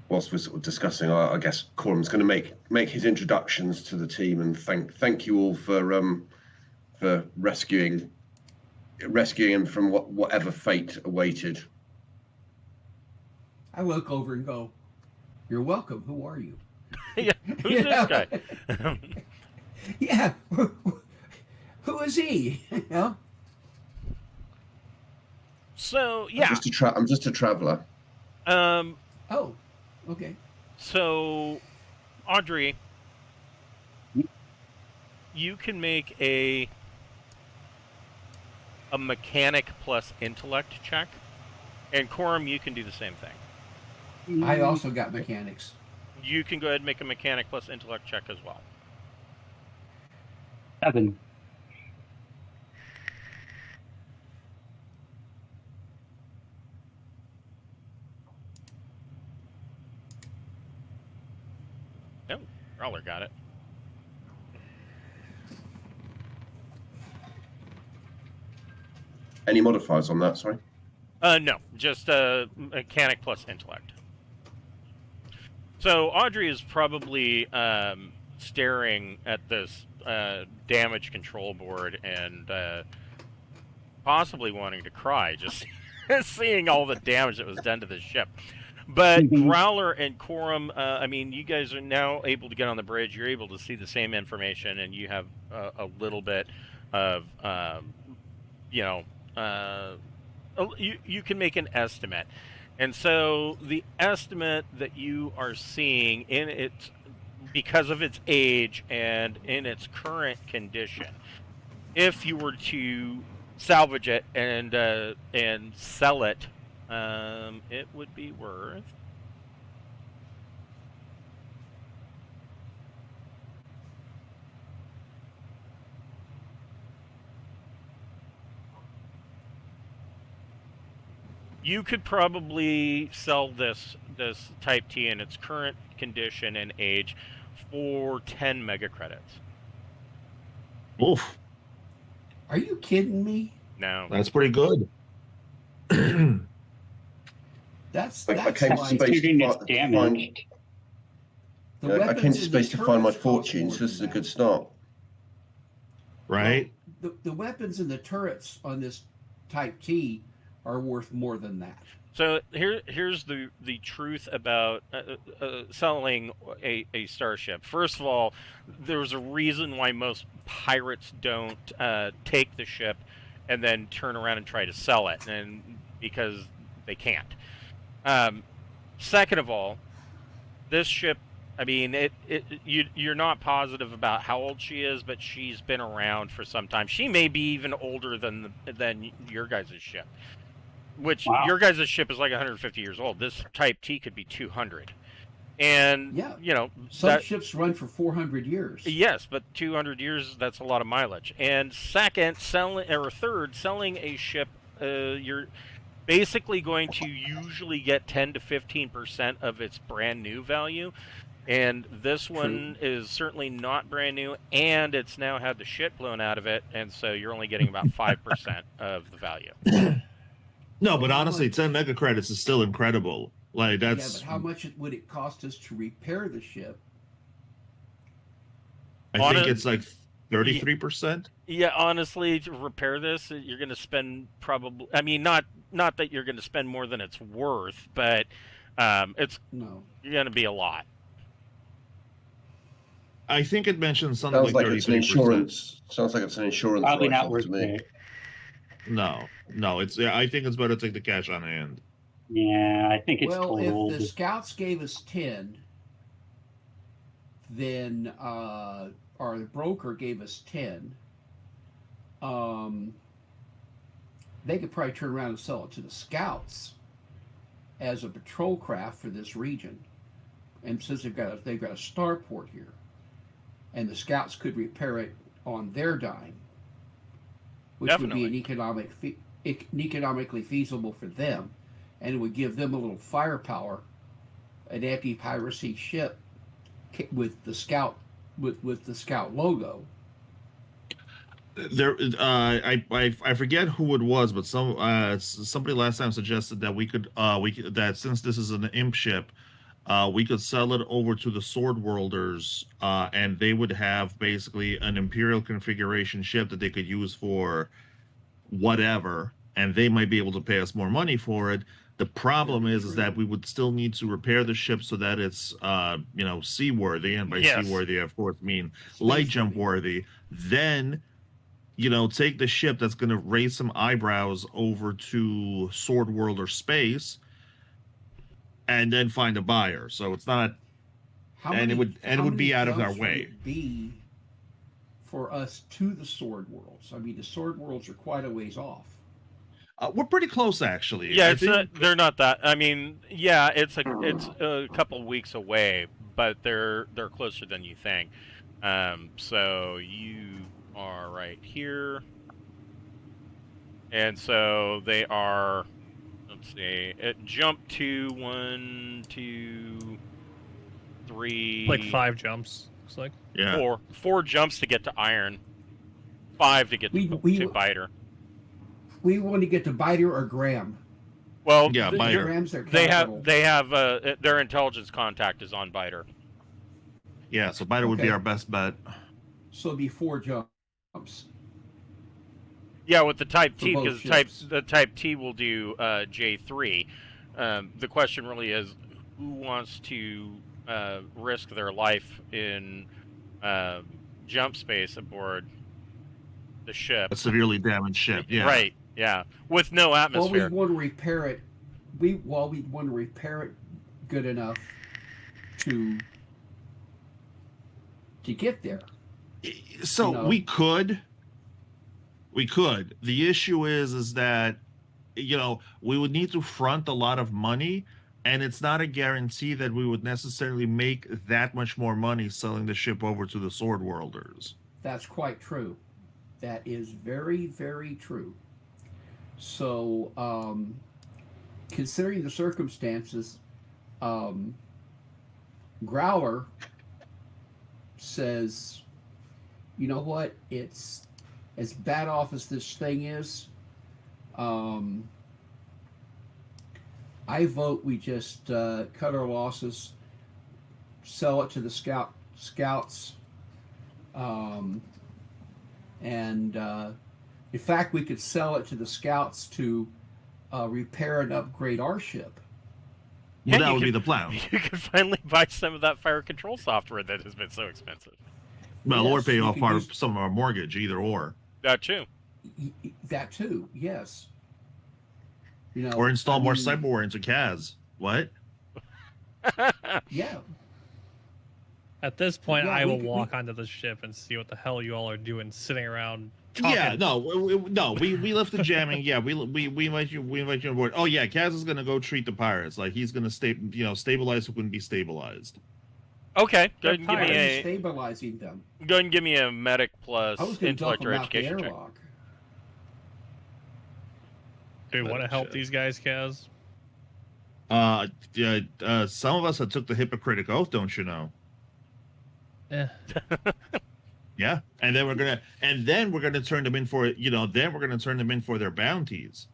whilst we're sort of discussing, I guess Corum's going to make his introductions to the team and thank you all for rescuing him from whatever fate awaited. I look over and go, "You're welcome. Who are you?" Yeah, who's this guy? Yeah, who is he? You know? So yeah, I'm just a traveler. Oh, okay. So, Audrey, you can make a mechanic plus intellect check, and Corum, you can do the same thing. I also got mechanics. You can go ahead and make a mechanic plus intellect check as well. 7. No, Growler got it. Any modifiers on that? Sorry. No, just mechanic plus intellect. So Audrey is probably staring at this damage control board and possibly wanting to cry, just seeing all the damage that was done to the ship. But Growler and Corum, I mean, you guys are now able to get on the bridge. You're able to see the same information, and you have a little bit of, you can make an estimate. And so the estimate that you are seeing in its, because of its age and in its current condition, if you were to salvage it and sell it, it would be worth. You could probably sell this Type T in its current condition and age for 10 mega credits. Oof, Are you kidding me? No. that's pretty good. That's I came to why space Considering it's to damaged. the I weapons came to in space the to find my turrets cost fortune, more so this is a than good that. start. Right? The weapons in the turrets on this Type T are worth more than that. So here's the truth about selling a starship. First of all, there's a reason why most pirates don't take the ship and then turn around and try to sell it, and because they can't. Second of all, this ship, I mean, you're not positive about how old she is, but she's been around for some time. She may be even older than your guys' ship. Which, Wow. your guys' ship is like 150 years old. This Type T could be 200. And, Yeah. that, Ships run for 400 years. yes, but 200 years, that's a lot of mileage. And third, selling a ship, you're basically going to usually get 10 to 15% of its brand new value. And this one is certainly not brand new, and it's now had the shit blown out of it, and so you're only getting about 5% of the value. No, but honestly, 10 mega credits is still incredible. Like, that's. Yeah, but how much would it cost us to repair the ship? I think it's like 33%. Yeah, honestly, to repair this, you're going to spend probably, I mean, not not that you're going to spend more than it's worth, but it's No. going to be a lot. I think it mentioned something Sounds like like it's an 33%. insurance. Sounds like it's an insurance Probably not write-off worth to me. it. No, I think it's better to take the cash on hand. Yeah, I think it's Well, totaled. if the scouts gave us 10, then or the broker gave us 10, they could probably turn around and sell it to the scouts as a patrol craft for this region. And since they've got a starport here, and the scouts could repair it on their dime, which Definitely. would be economically feasible for them, and it would give them a little firepower, an anti-piracy ship with the scout logo. There, I forget who it was, but somebody last time suggested that we could that since this is an imp ship, we could sell it over to the sword worlders, and they would have basically an imperial configuration ship that they could use for whatever, and they might be able to pay us more money for it. The problem is that we would still need to repair the ship so that it's seaworthy, and by Yes. seaworthy, I of course mean light jump worthy. Then take the ship that's going to raise some eyebrows over to Sword World or space, and then find a buyer. So it's not, it would be out of our way. Would it be for us to the Sword Worlds? I mean, the Sword Worlds are quite a ways off. We're pretty close, actually. Yeah, they're not that. I mean, yeah, it's a couple weeks away, but they're closer than you think. So you are right here, and so they are. Let's see. It jumped to 1, 2, 3, Like 5 jumps. Looks like. Yeah. 4 jumps to get to iron, 5 to get to biter. We want to get to Biter or Graham. Well, yeah, Biter. Graham's their They capital. have their intelligence contact is on biter. Yeah, so Biter would be Okay. our best bet. So it'd be 4 jumps. Yeah, with the Type T, For because both ships. the Type T will do J3. The question really is, who wants to risk their life in jump space aboard the ship? A severely damaged ship. Yeah. Right. Yeah, with no Well, atmosphere. we want to repair it. We want to repair it good enough to get there. So we could. The issue is that we would need to front a lot of money, and it's not a guarantee that we would necessarily make that much more money selling the ship over to the Sword Worlders. That's quite true. That is very, very true. So, considering the circumstances, Growler says, you know what, it's as bad off as this thing is. I vote we just cut our losses, sell it to the scouts, and in fact, we could sell it to the scouts to repair and upgrade our ship. Well, Yeah, that you would be could- the plan. You could finally buy some of that fire control software that has been so expensive. Well, or Yes, pay you off could part use- of some of our mortgage, either or. That too. That too, yes. Or install I more mean, cyberware into CAS. What? Yeah, At this point, Yeah, I we will could- walk onto the ship and see what the hell you all are doing, sitting around talking. Yeah, we left the jamming. Yeah, we invite you. We invite you on board. Oh yeah, Kaz is gonna go treat the pirates. Like he's gonna stabilize who can be stabilized. Okay, go They're ahead and give why me are you a stabilizing them? go ahead and give me a medic plus I was going to dump intellect them or out the education check. airlock. Do you want to help these guys, Kaz? Some of us that took the Hippocratic Oath, don't you know? Eh. Yeah, and then we're gonna turn them in for their bounties.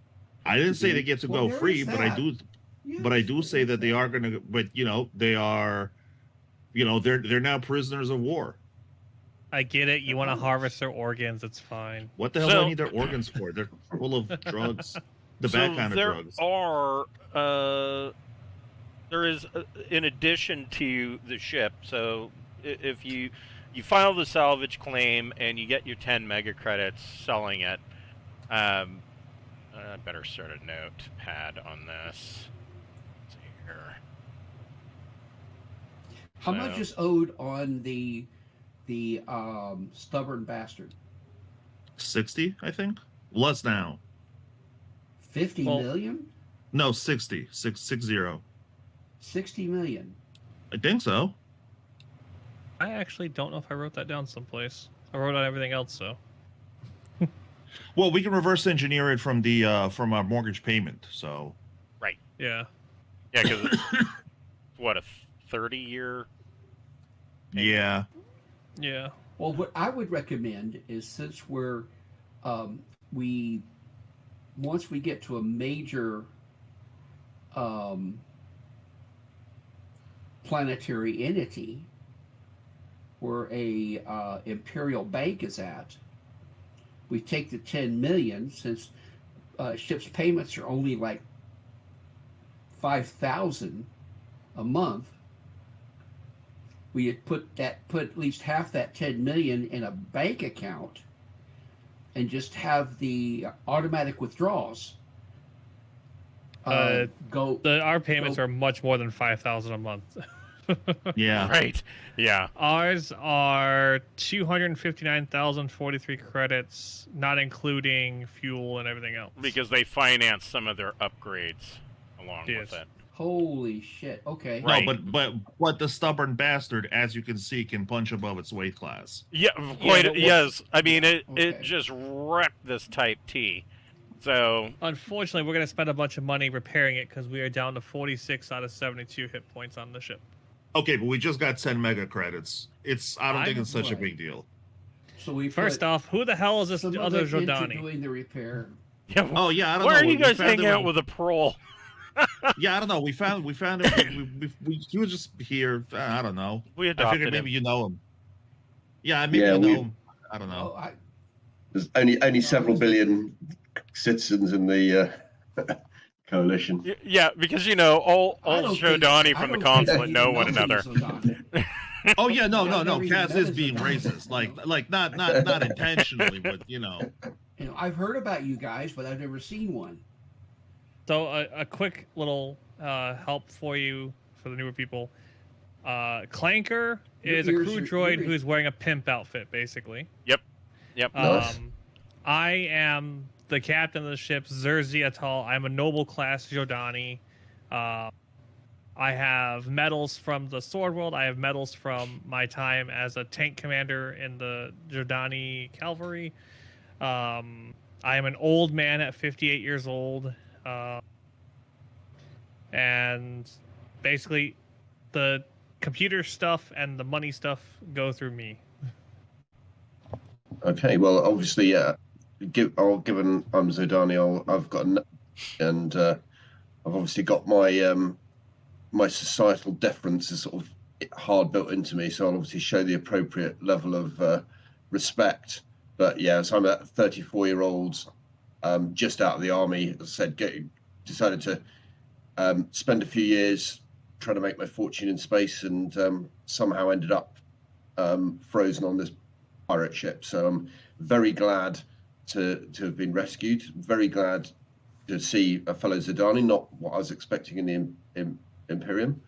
I didn't say they get to Well, go there free, is but I that. do. Yes, But I do say there that they are gonna. But they are. They're now prisoners of war. I get it. You want to harvest their organs. It's fine. What the hell do So- I need their organs for? They're full of drugs. The so bad kind of there drugs. there is, in addition to the ship, so if you file the salvage claim and you get your 10 mega credits selling it, I better start a notepad on this. Let's see here. How much is owed on the stubborn bastard? 60, I think. Less now. 50 million? No, 60. 60. 60 million. I think so. I actually don't know if I wrote that down someplace. I wrote on everything else, so. Well, we can reverse engineer it from the from our mortgage payment. So. Right. Yeah. Yeah, because it's what, a 30-year. Yeah. Yeah. Well, what I would recommend is, since we're once we get to a major planetary entity where a imperial bank is at, we take the 10 million, since ships payments are only like 5,000 a month. We had put at least half that 10 million in a bank account and just have the automatic withdrawals go. Our payments are much more than 5,000 a month. Yeah. Right. Yeah. Ours are 259,043 credits, not including fuel and everything else. Because they finance some of their upgrades along with it. Holy shit. Okay. Right. No, but the stubborn bastard, as you can see, can punch above its weight class. Yeah, quite. Yes. I mean, it just wrecked this Type T. So unfortunately, we're going to spend a bunch of money repairing it because we are down to 46 out of 72 hit points on the ship. Okay, but we just got 10 mega credits. I don't think it's such a big deal. So we first off, who the hell is this other Jordani? Doing the repair. Yeah. Oh yeah, I don't know. Where are you guys hanging out with a prole? Yeah, I don't know. We found him. He was just here. I don't know. We adopted I figured maybe him. you know him. Yeah, maybe you know him. I don't know. There's only several billion citizens in the coalition. Yeah, because all Jordani from the consulate know one another. Oh yeah, no. Kaz is being racist, like not intentionally, but I've heard about you guys, but I've never seen one. So a quick little help for you, for the newer people. Clanker is a crew droid who's wearing a pimp outfit, basically. Yep. Nice. I am the captain of the ship, Zerzi Atal. I'm a noble class Jordani. I have medals from the Sword World. I have medals from my time as a tank commander in the Jordani Cavalry. I am an old man at 58 years old. And basically the computer stuff and the money stuff go through me. Okay, well, obviously, given I'm Zodani, I've got, and I've obviously got my my societal deference is sort of hard built into me, so I'll obviously show the appropriate level of respect. But yeah, so I'm a 34-year-old, just out of the army. As I said, decided to spend a few years trying to make my fortune in space, and somehow ended up frozen on this pirate ship. So I'm very glad to have been rescued. Very glad to see a fellow Zodani, not what I was expecting in the Imperium,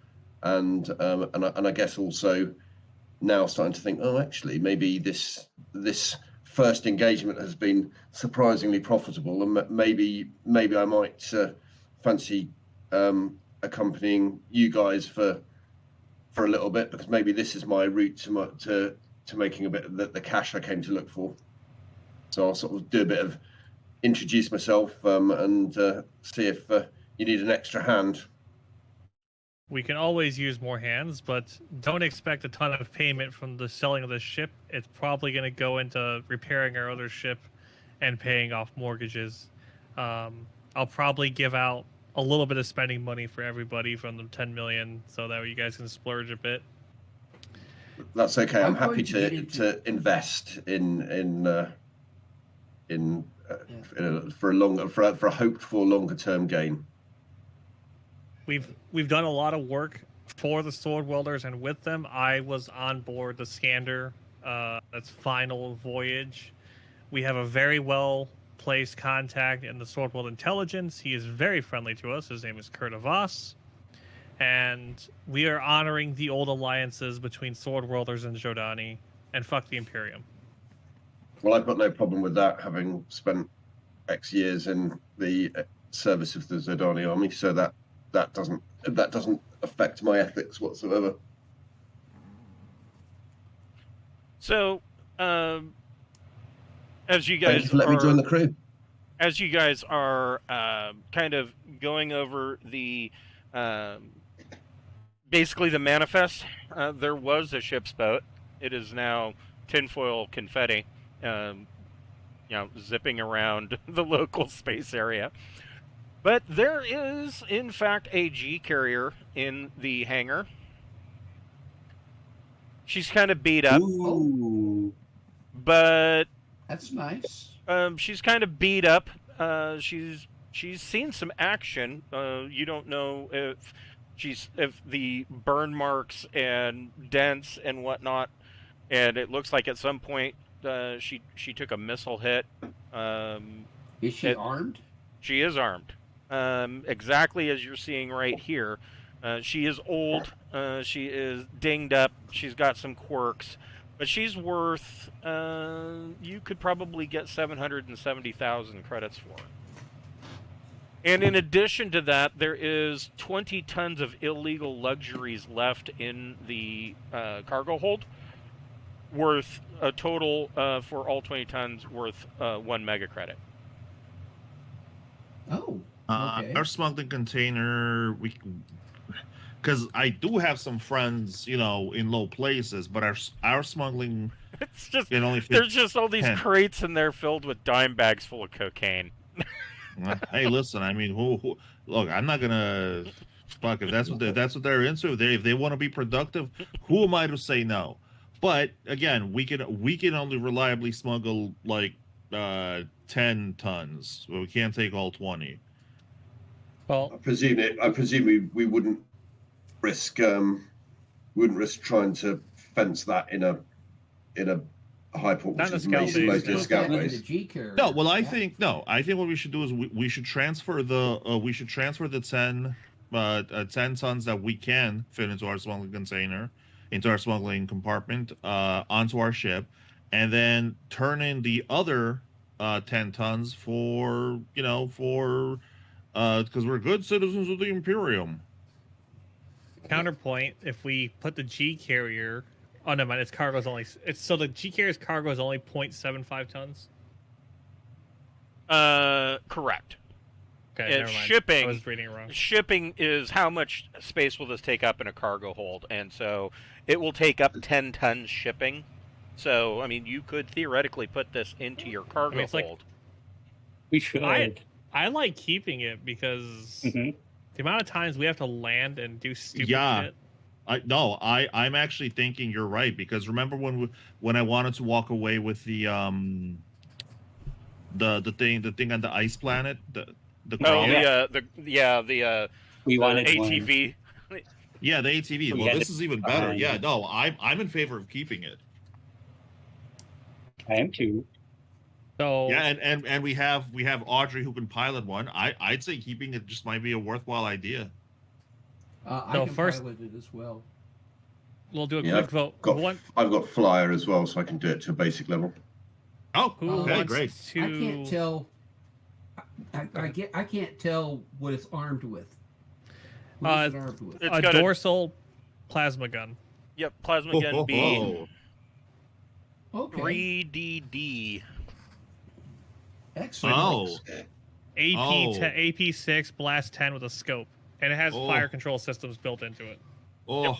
and I guess also now starting to think, oh, actually, maybe this first engagement has been surprisingly profitable, and maybe I might fancy accompanying you guys for a little bit, because maybe this is my route to making a bit of the cash I came to look for. So I'll sort of do a bit of introduce myself and see if you need an extra hand. We can always use more hands, but don't expect a ton of payment from the selling of the ship. It's probably going to go into repairing our other ship and paying off mortgages. I'll probably give out a little bit of spending money for everybody from the 10 million, so that way you guys can splurge a bit. That's okay. I'm happy to invest in for a hoped for longer term gain. We've done a lot of work for the sword welders, and with them, I was on board the Scander. That's final voyage. We have a very well placed contact in the Swordwell Intelligence. He is very friendly to us. His name is Kurt Voss. And we are honoring the old alliances between sword welders and Jordani, and fuck the Imperium. Well, I've got no problem with that, having spent X years in the service of the Zordani army, so that doesn't affect my ethics whatsoever. So, as you Thank guys you for letting me join the crew. As you guys are kind of going over the basically the manifest, there was a ship's boat. It is now tinfoil confetti, zipping around the local space area. But there is, in fact, a G carrier in the hangar. She's kind of beat up. Ooh. But That's nice. she's kind of beat up. She's seen some action. You don't know if the burn marks and dents and whatnot. And it looks like at some point she took a missile hit. Is she armed? She is armed. Exactly as you're seeing right here. She is old. She is dinged up. She's got some quirks. But she's worth, you could probably get 770,000 credits for. And in addition to that, there is 20 tons of illegal luxuries left in the cargo hold, worth a total, for all 20 tons, worth 1 mega credit. Oh, okay. Our smuggling container, because I do have some friends, in low places, but our smuggling, It's just, it only fits there's just all these 10. crates in there filled with dime bags full of cocaine. Hey, listen, I mean, who look, I'm not gonna fuck if that's what they're into. If they want to be productive, who am I to say no? But again, we can only reliably smuggle like 10 tons. We can't take all 20. Well, I presume we wouldn't risk trying to fence that in a high port, Not which in a is scout base. mostly a Put scout that in base. the G carrier. No, well, I Yeah. think what we should do is we should transfer the 10 tons that we can fit into our smuggling container, into our smuggling compartment, onto our ship, and then turn in the other 10 tons for because we're good citizens of the Imperium. counterpoint, if we put the G carrier, oh no, mind, its cargo is only, so the G carrier's cargo is only 0.75 tons. Correct. Okay, And never mind. shipping- I was reading it wrong. Shipping is how much space will this take up in a cargo hold, and so it will take up 10 tons shipping. So, I mean, you could theoretically put this into your cargo it's like- hold. We should. I like keeping it because Mhm. the amount of times we have to land and do stupid Yeah. shit. I'm actually thinking you're right, because remember when I wanted to walk away with the thing on the ice planet, the Oh, crawler? We the wanted ATV. Yeah, the ATV. We Well, had this to- is even better. Yeah, no, I'm in favor of keeping it. I am too. So Yeah, and we have Audrey who can pilot one. I'd say keeping it just might be a worthwhile idea. I So can first- pilot it as well. we'll do a Yeah, quick vote. I've got flyer as well, so I can do it to a basic level. Oh, Who okay, wants great. to? I can't tell. I can't tell what it's armed with. What is it armed with? It's A got a- dorsal plasma gun. Yep, plasma gun B. Okay. 3DD. Excellent. Oh, AP6 blast 10 with a scope, and it has Oh. fire control systems built into it. oh,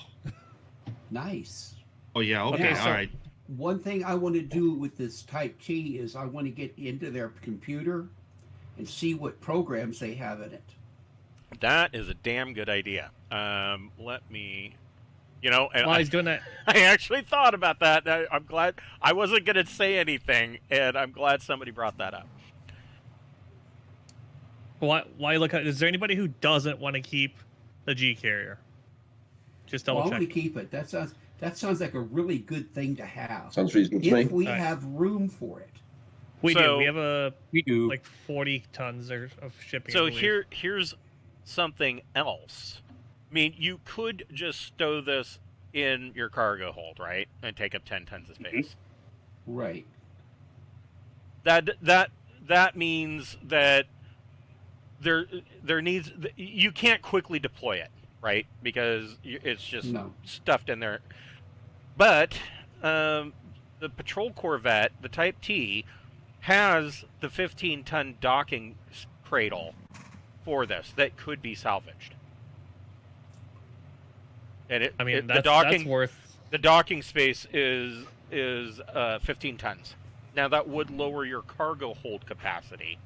Nice. oh, yeah. Okay, Okay, all so- right. One thing I want to do with this Type-T is I want to get into their computer and see what programs they have in it. That is a damn good idea. Let me, and While he's doing that, I actually thought about that. I'm glad I wasn't going to say anything, and I'm glad somebody brought that up. Why look at? Is there anybody who doesn't want to keep the G carrier? Just double Well, I check. want to keep it. That sounds like a really good thing to have. Sounds reasonable to me. If we Right. have room for it. We do. So- We have We do. like 40 tons of shipping. I So believe. here's something else. I mean, you could just stow this in your cargo hold, right, and take up 10 tons of space. Right. That means that there needs you can't quickly deploy it, right? Because it's just No. stuffed in there. But the patrol Corvette, the Type T, has the 15-ton docking cradle for this that could be salvaged. And I mean, the that's worth. the docking space is 15 tons. Now that would lower your cargo hold capacity,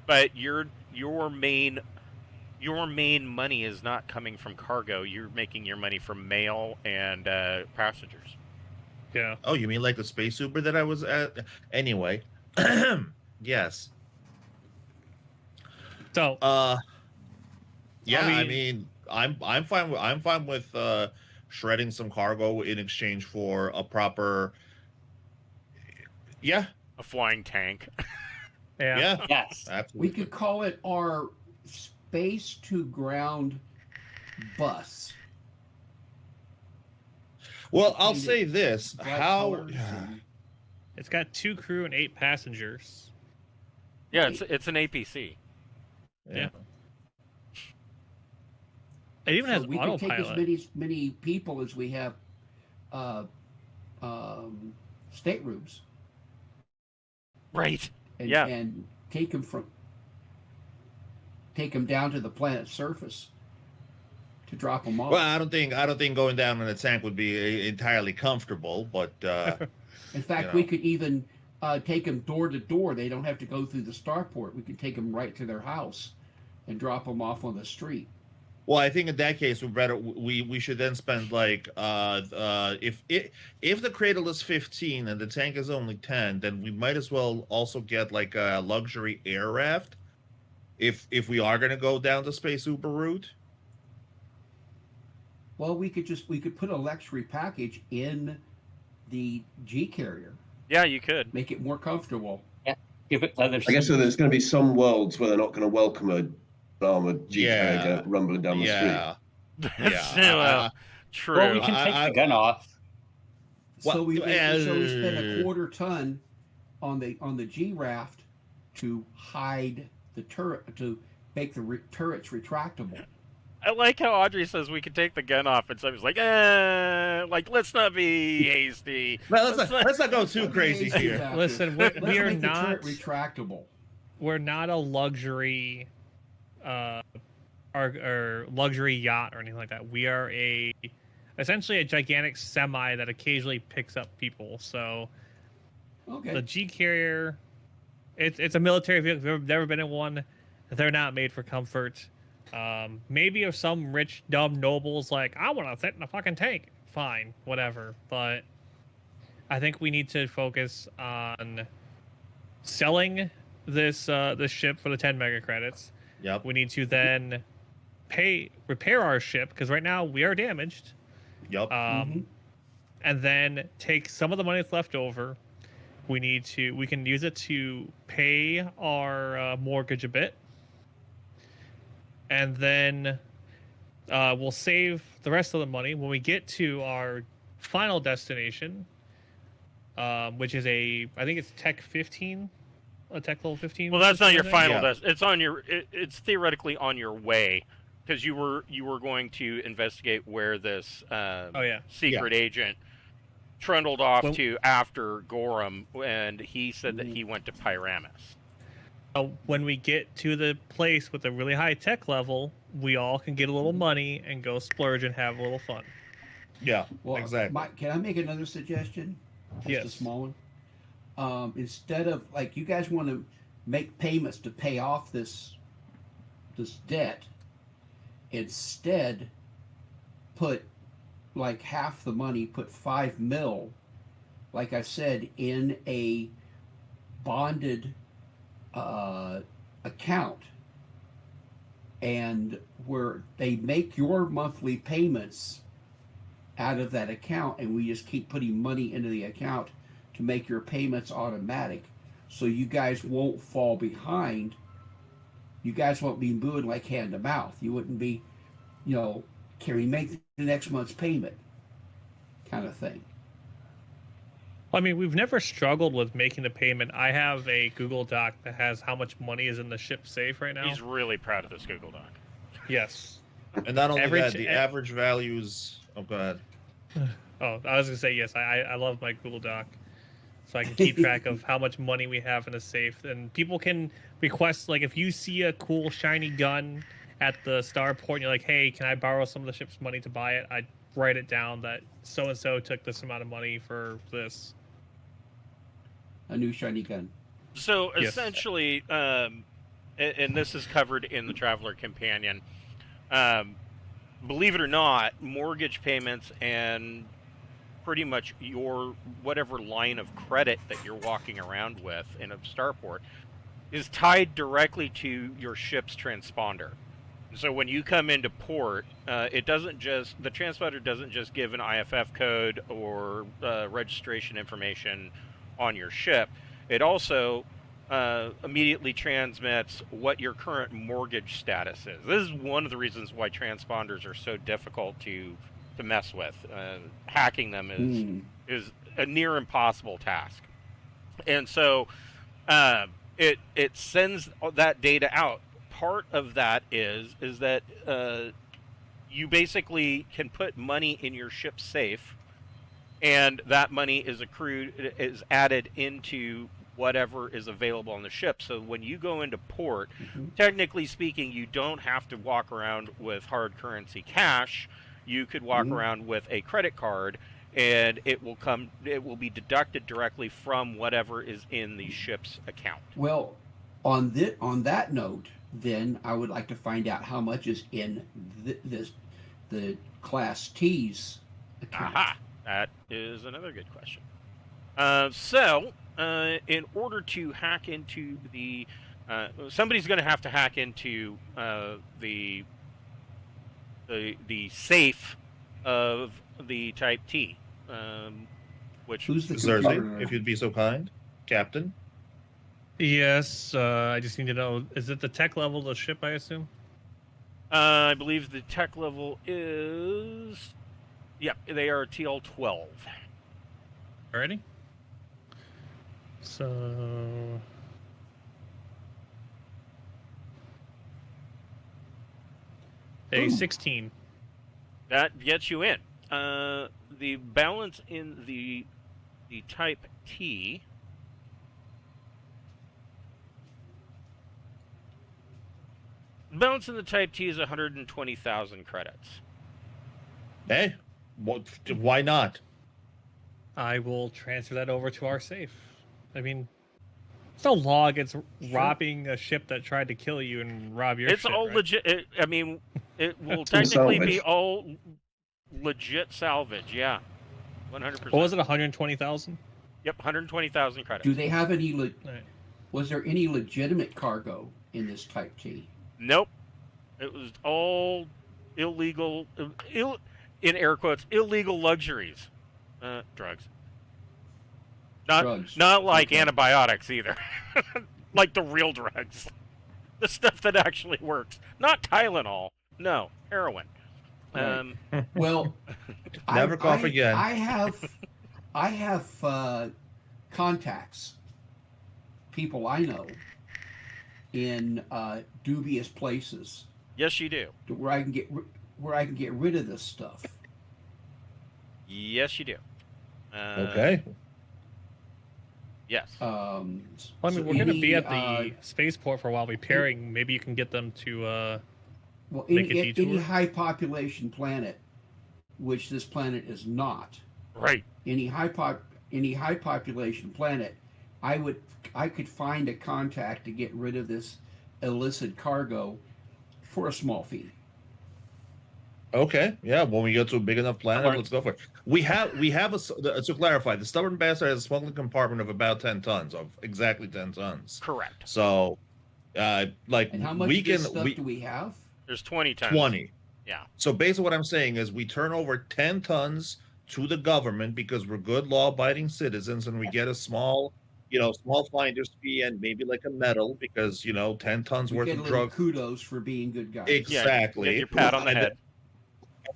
but your main money is not coming from cargo. You're making your money from mail and passengers. Yeah. Oh, you mean like the space Uber that I was at? Anyway, yes. So Yeah, I I mean, I'm fine with shredding some cargo in exchange for a proper. Yeah, A flying tank. yeah, Yes. We absolutely. could call it our space to ground bus. Well, I'll painted say this: Bright how colors and- it's got 2 crew and 8 passengers. Yeah, it's an APC. Yeah. It even has so we could take as autopilot. many people as we have staterooms. Right. And, Yeah. and take them down to the planet's surface to drop them off. Well, I don't think going down in a tank would be entirely comfortable, but In fact, you we know. could even take them door to door. They don't have to go through the starport. We can take them right to their house and drop them off on the street. well, I think in that case we should then spend like if the cradle is 15 and the tank is only 10, then we might as well also get like a luxury air raft if we are going to go down the space Uber route. Well, we could put a luxury package in the G carrier, Yeah, you could. make it more comfortable. Give it leather. I guess so there's going to be some worlds where they're not going to welcome an armored G Yeah. carrier rumbling down the street. Yeah. That's Yeah. true. Well, we can take the gun off. Well, so we spend a uh, quarter ton on the G raft to hide the turret, to make the turrets retractable. I like how Audrey says we could take the gun off, and somebody's like, let's not be hasty. Well, let's not go too crazy Let's here. not- Listen, let's we are make the not. turret retractable. We're not a luxury, or luxury yacht or anything like that. We are essentially a gigantic semi that occasionally picks up people. So Okay. the G carrier, it's a military vehicle. If you've never been in one, they're not made for comfort. Maybe if some rich dumb noble's like, I want to sit in a fucking tank, fine, whatever. But I think we need to focus on selling this ship for the 10 mega credits. Yep. We need to then repair our ship because right now we are damaged. Yep. And then take some of the money that's left over. We can use it to pay our mortgage a bit. And then we'll save the rest of the money when we get to our final destination, which is I think it's Tech 15, a Tech level 15. Well, that's not your final. Yeah. It's theoretically on your way, because you were going to investigate where this secret agent trundled off to after Gorham, and he said that he went to Pyramus. When we get to the place with the really high tech level, we all can get a little money and go splurge and have a little fun. Yeah. Well, Exactly. Can I make another suggestion? Just Yes. a small one. Instead of, like, you guys want to make payments to pay off this debt, instead put like half the money, put 5 mil, like I said, in a bonded account and where they make your monthly payments out of that account, and we just keep putting money into the account to make your payments automatic, so you guys won't fall behind. You guys won't be moving like hand to mouth. You wouldn't be, can we make the next month's payment kind of thing. I mean, we've never struggled with making the payment. I have a Google Doc that has how much money is in the ship safe right now. He's really proud of this Google Doc. Yes. And not only that, the average values. Oh, go ahead. Oh, I was gonna say yes. I love my Google Doc, so I can keep track of how much money we have in the safe. And people can request, like, if you see a cool shiny gun at the starport, and you're like, "Hey, can I borrow some of the ship's money to buy it?" I write it down that so and so took this amount of money for this. A new shiny gun. So Yes. essentially, and this is covered in the Traveler Companion. Believe it or not, mortgage payments and pretty much your whatever line of credit that you're walking around with in a starport is tied directly to your ship's transponder. So when you come into port, the transponder doesn't just give an IFF code or registration information on your ship. It also immediately transmits what your current mortgage status is. This is one of the reasons why transponders are so difficult to mess with. Hacking them is a near impossible task. And so it sends that data out. Part of that is that you basically can put money in your ship's safe, and that money is added into whatever is available on the ship. So when you go into port, technically speaking, you don't have to walk around with hard currency cash. You could walk around with a credit card, and it will be deducted directly from whatever is in the ship's account. Well, on that note, then I would like to find out how much is in the Class T's account. Aha! That is another good question. So, in order to hack into the... somebody's going to have to hack into the safe of the Type-T. Which... Who's the Cersei, computer? if you'd be so kind, Captain. Yes, I just need to know, is it the tech level of the ship, I assume? I believe the tech level is... Yep, they are TL12. Alrighty. So... A 16. That gets you in. The balance in the Type-T... Balance in the Type-T is 120,000 credits. Hey, why not? I will transfer that over to our safe. I mean, it's no law against robbing a ship that tried to kill you and rob your ship. It's all right? legit. It will It's all technically salvage. be all legit salvage. Yeah, 100%. What was it, 120,000? Yep, 120,000 credits. Do they have any? Right. Was there any legitimate cargo in this Type T? Nope. It was all illegal, in air quotes, illegal luxuries. Drugs. Not like Okay. antibiotics either. Like the real drugs. The stuff that actually works. Not Tylenol. No, heroin. Right. Well, Never cough again. I have contacts, people I know, in dubious places Yes, you do. where I can get rid of this stuff. Yes, you do. Okay. Yes. Well, I mean, we're going to be at the spaceport for a while repairing. Maybe you can get them to make a detour. Any high population planet, which this planet is not, Right. any high population planet, I could find a contact to get rid of this illicit cargo for a small fee. Okay. Yeah. When we get to a big enough planet, Alright. let's go for it. We have to clarify, the Stubborn Bastard has a smuggling compartment of about 10 tons, of exactly 10 tons. Correct. So, like, And how much we of this can, stuff do we have? There's 20 tons. 20. Yeah. So basically what I'm saying is we turn over 10 tons to the government because we're good law-abiding citizens, and we get a small finder's fee and maybe like a medal because, 10 tons We worth get a of little drugs. kudos for being good guys. Exactly. Yeah, get your pat on the head.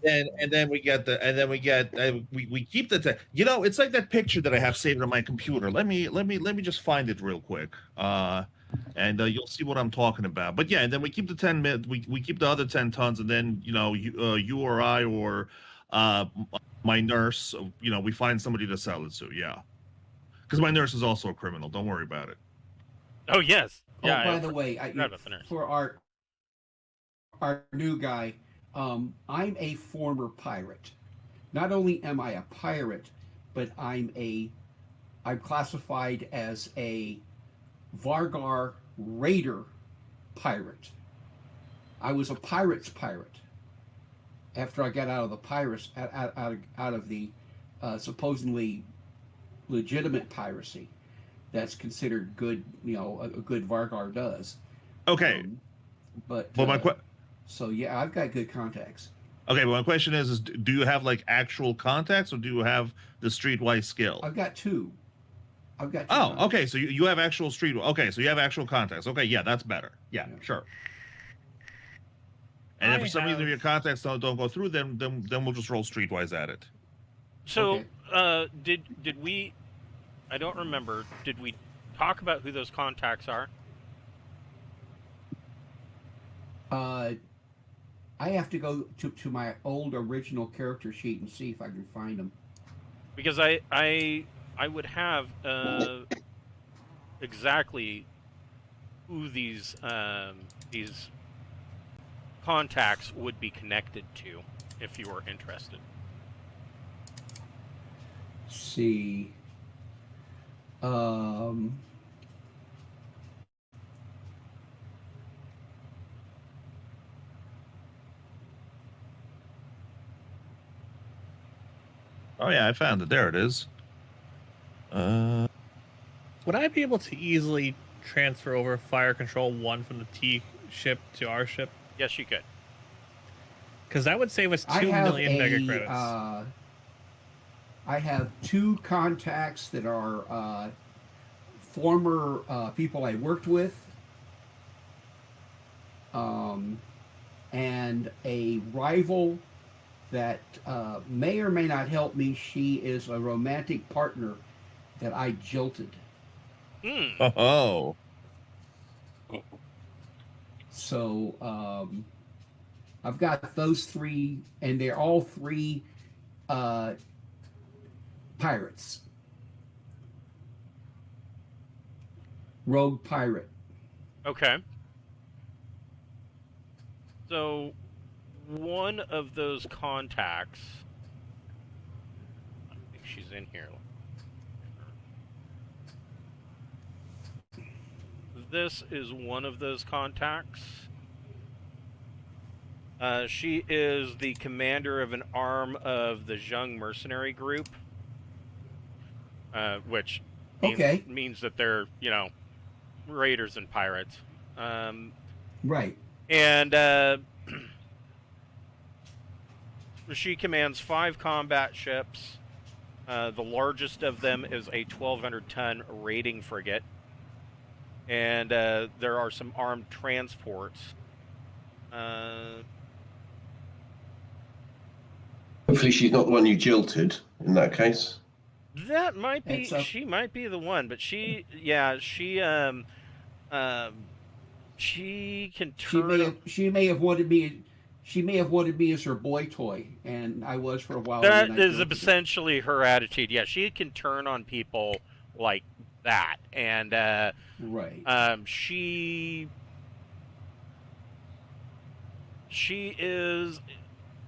And then we get we keep the it's like that picture that I have saved on my computer. Let me just find it real quick. And you'll see what I'm talking about. But yeah, and then we keep the 10 we keep the other 10 tons, and then you or I or my nurse, we find somebody to sell it to. Yeah, because my nurse is also a criminal. Don't worry about it. Oh yes. Yeah. By the way, for our new guy, I'm a former pirate. Not only am I a pirate, but I'm classified as a Vargar raider pirate. I was a pirate's pirate after I got out of the pirates, out of the supposedly legitimate piracy that's considered good. A good Vargar does. Okay, but so yeah, I've got good contacts. Okay, well, my question is do you have like actual contacts, or do you have the streetwise skill? I've got two. Oh, contacts. Okay, so you have actual okay, so you have actual contacts. Okay, yeah, that's better. Yeah. Sure. And if for some reason your contacts don't go through, then we'll just roll streetwise at it. So, did we? I don't remember. Did we talk about who those contacts are? I have to go to my old original character sheet and see if I can find them. Because I would have exactly who these contacts would be connected to, if you were interested. Let's see. Oh yeah, I found it. There it is. Would I be able to easily transfer over Fire Control 1 from the T ship to our ship? Yes, you could. Because that would save us 2 million mega credits. I have two contacts that are former people I worked with, and a rival that may or may not help me. She is a romantic partner that I jilted. Oh. So I've got those three, and they're all three pirates. Rogue pirate. Okay. So one of those contacts, I think she's in here. This is one of those contacts. She is the commander of an arm of the Zheng mercenary group, which means that they're, raiders and pirates. Right. And she commands 5 combat ships. The largest of them is a 1,200-ton raiding frigate. And there are some armed transports. Hopefully she's not the one you jilted, in that case. That might be, she might be the one, but she can turn... She may have wanted me as her boy toy, and I was for a while. That is essentially her attitude. Yeah, she can turn on people like that, and right. She is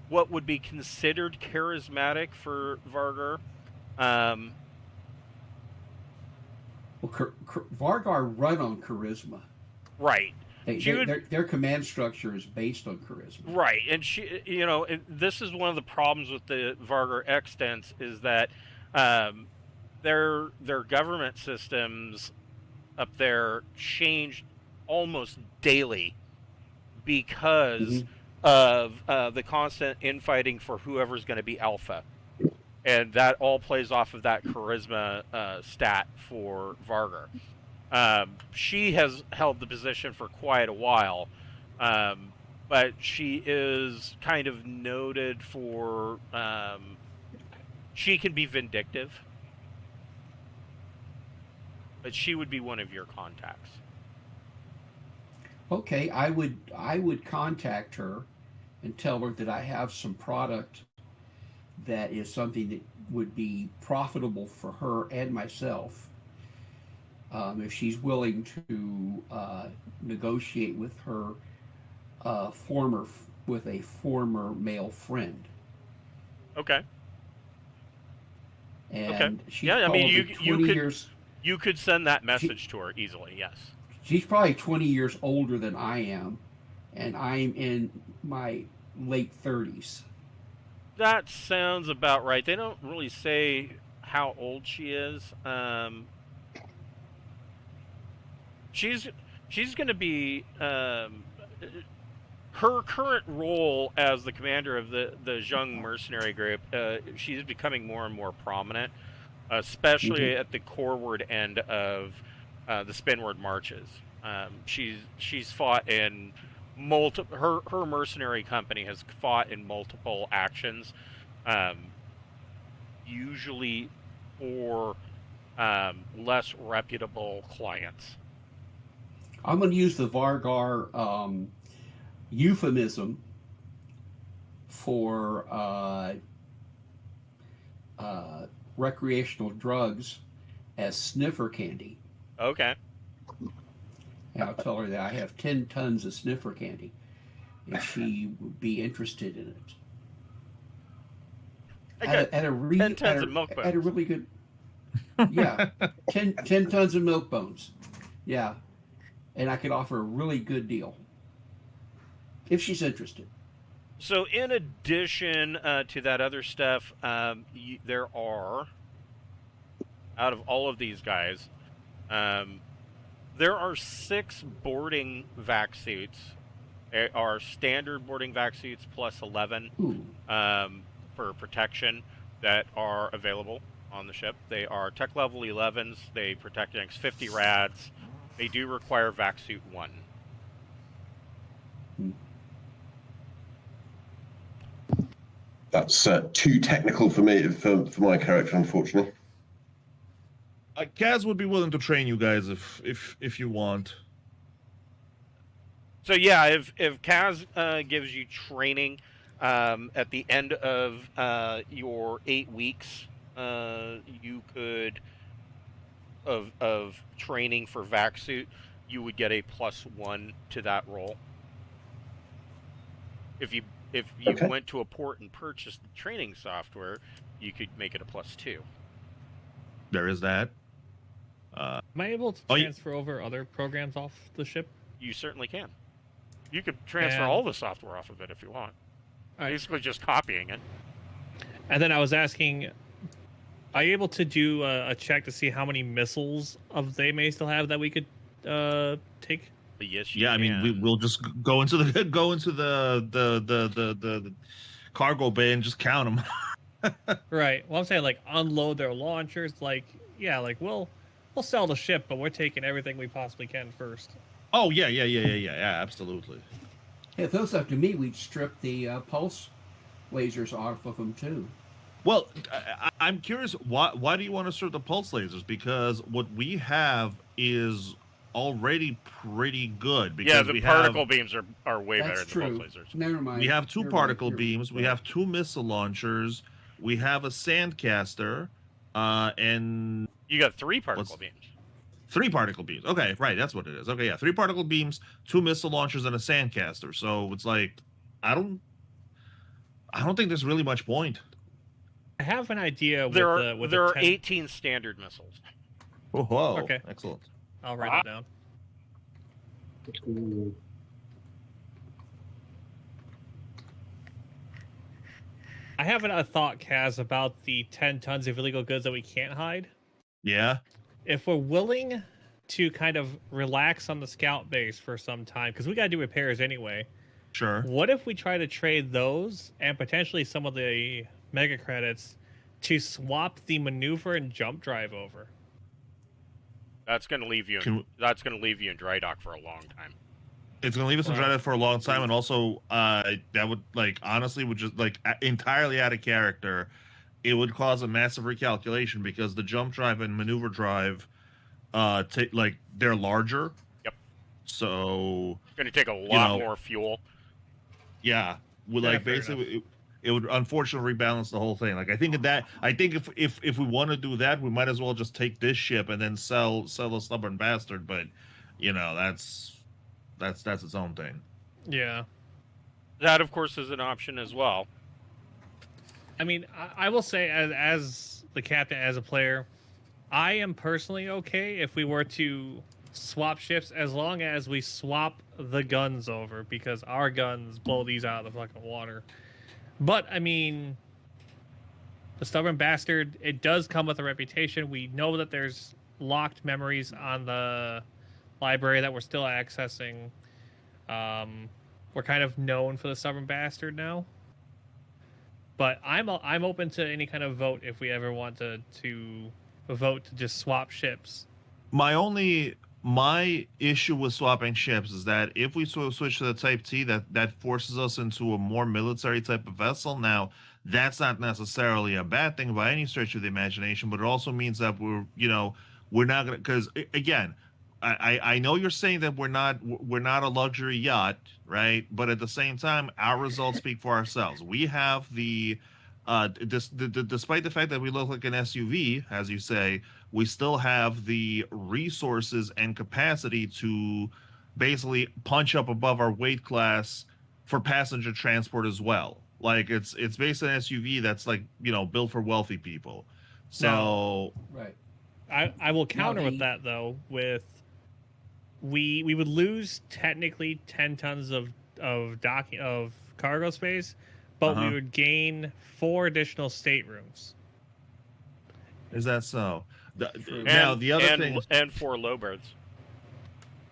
what would be considered charismatic for Vargar. Vargar run on charisma. Right. Their command structure is based on charisma. Right, and she, this is one of the problems with the Vargar extents is that their government systems up there change almost daily because of the constant infighting for whoever's going to be alpha. And that all plays off of that charisma stat for Vargar. She has held the position for quite a while, but she is kind of noted for... she can be vindictive, but she would be one of your contacts. Okay, I would contact her and tell her that I have some product that is something that would be profitable for her and myself. If she's willing to negotiate with her a former male friend. Okay. And she's yeah, I mean, you could send that message to her easily. Yes. She's probably 20 years older than I am, and I'm in my late 30s. That sounds about right. They don't really say how old she is. She's going to be her current role as the commander of the Zheng mercenary group. She's becoming more and more prominent, especially at the coreward end of the spinward marches. She's fought in multiple. Her mercenary company has fought in multiple actions, usually for less reputable clients. I'm going to use the Vargar euphemism for recreational drugs as sniffer candy. Okay. And I'll tell her that I have 10 tons of sniffer candy if she would be interested in it. At a 10 tons of milk bones. At a really good... Yeah, 10 tons of milk bones. Yeah. And I could offer a really good deal if she's interested. So in addition to that other stuff, there are, out of all of these guys, there are 6 boarding vac suits. There are standard boarding vac suits plus 11 for protection that are available on the ship. They are tech level 11s. They protect against 50 rads. They do require vac suit 1. That's too technical for me, for my character, unfortunately. Kaz would be willing to train you guys if you want. So yeah, if Kaz gives you training at the end of your 8 weeks, you could of training for vac suit, you would get a +1 to that roll. If you went to a port and purchased the training software, you could make it a +2. There is that. Am I able to transfer over other programs off the ship? You certainly can. You could transfer all the software off of it if you want. Basically just copying it. And then I was asking, are you able to do a check to see how many missiles they may still have that we could take? Yes, yeah. Can. I mean, we'll just go into the cargo bay and just count them. Right. Well, I'm saying like unload their launchers. Like, yeah, like we'll sell the ship, but we're taking everything we possibly can first. Oh yeah, absolutely. If it was up to me, we'd strip the pulse lasers off of them too. Well, I'm curious, why do you want to strip the pulse lasers? Because what we have is already pretty good. Because the particle beams are way better than pulse lasers. Never mind. We have 2 particle beams. We have 2 missile launchers. We have a sandcaster, and you got 3 particle beams. 3 particle beams. Okay, right, that's what it is. Okay, yeah, 3 particle beams, 2 missile launchers, and a sandcaster. So it's like, I don't think there's really much point. I have an idea. There are 18 standard missiles. Oh, whoa. Okay, excellent. I'll write it down. I have a thought, Kaz, about the 10 tons of illegal goods that we can't hide. Yeah. If we're willing to kind of relax on the scout base for some time, because we got to do repairs anyway, Sure. What if we try to trade those and potentially some of the mega credits to swap the maneuver and jump drive over? That's going to leave you. That's going to leave you in dry dock for a long time. It's going to leave us in dry dock for a long time, and also that would honestly would just entirely out of character. It would cause a massive recalculation because the jump drive and maneuver drive, they're larger. Yep. So it's going to take a lot more fuel. Yeah, basically, it would unfortunately rebalance the whole thing. I think if we want to do that, we might as well just take this ship and then sell the Stubborn Bastard. But that's its own thing. Yeah, that of course is an option as well. I mean, I will say as the captain, as a player, I am personally okay if we were to swap ships as long as we swap the guns over, because our guns blow these out of the fucking water. But I mean, the Stubborn Bastard, it does come with a reputation. We know that there's locked memories on the library that we're still accessing. We're kind of known for the Stubborn Bastard now. But I'm open to any kind of vote if we ever want to vote to just swap ships. My issue with swapping ships is that if we switch to the Type T, that forces us into a more military type of vessel. Now, that's not necessarily a bad thing by any stretch of the imagination, but it also means that we're not going to, because again, I know you're saying that we're not a luxury yacht, right? But at the same time, our results speak for ourselves. We have despite the fact that we look like an SUV, as you say, we still have the resources and capacity to basically punch up above our weight class for passenger transport as well. It's basically an SUV that's built for wealthy people. So right. I will counter with that though. With we would lose technically 10 tons of cargo space, but we would gain 4 additional staterooms. Is that so? Now the other thing, and 4 lowbirds.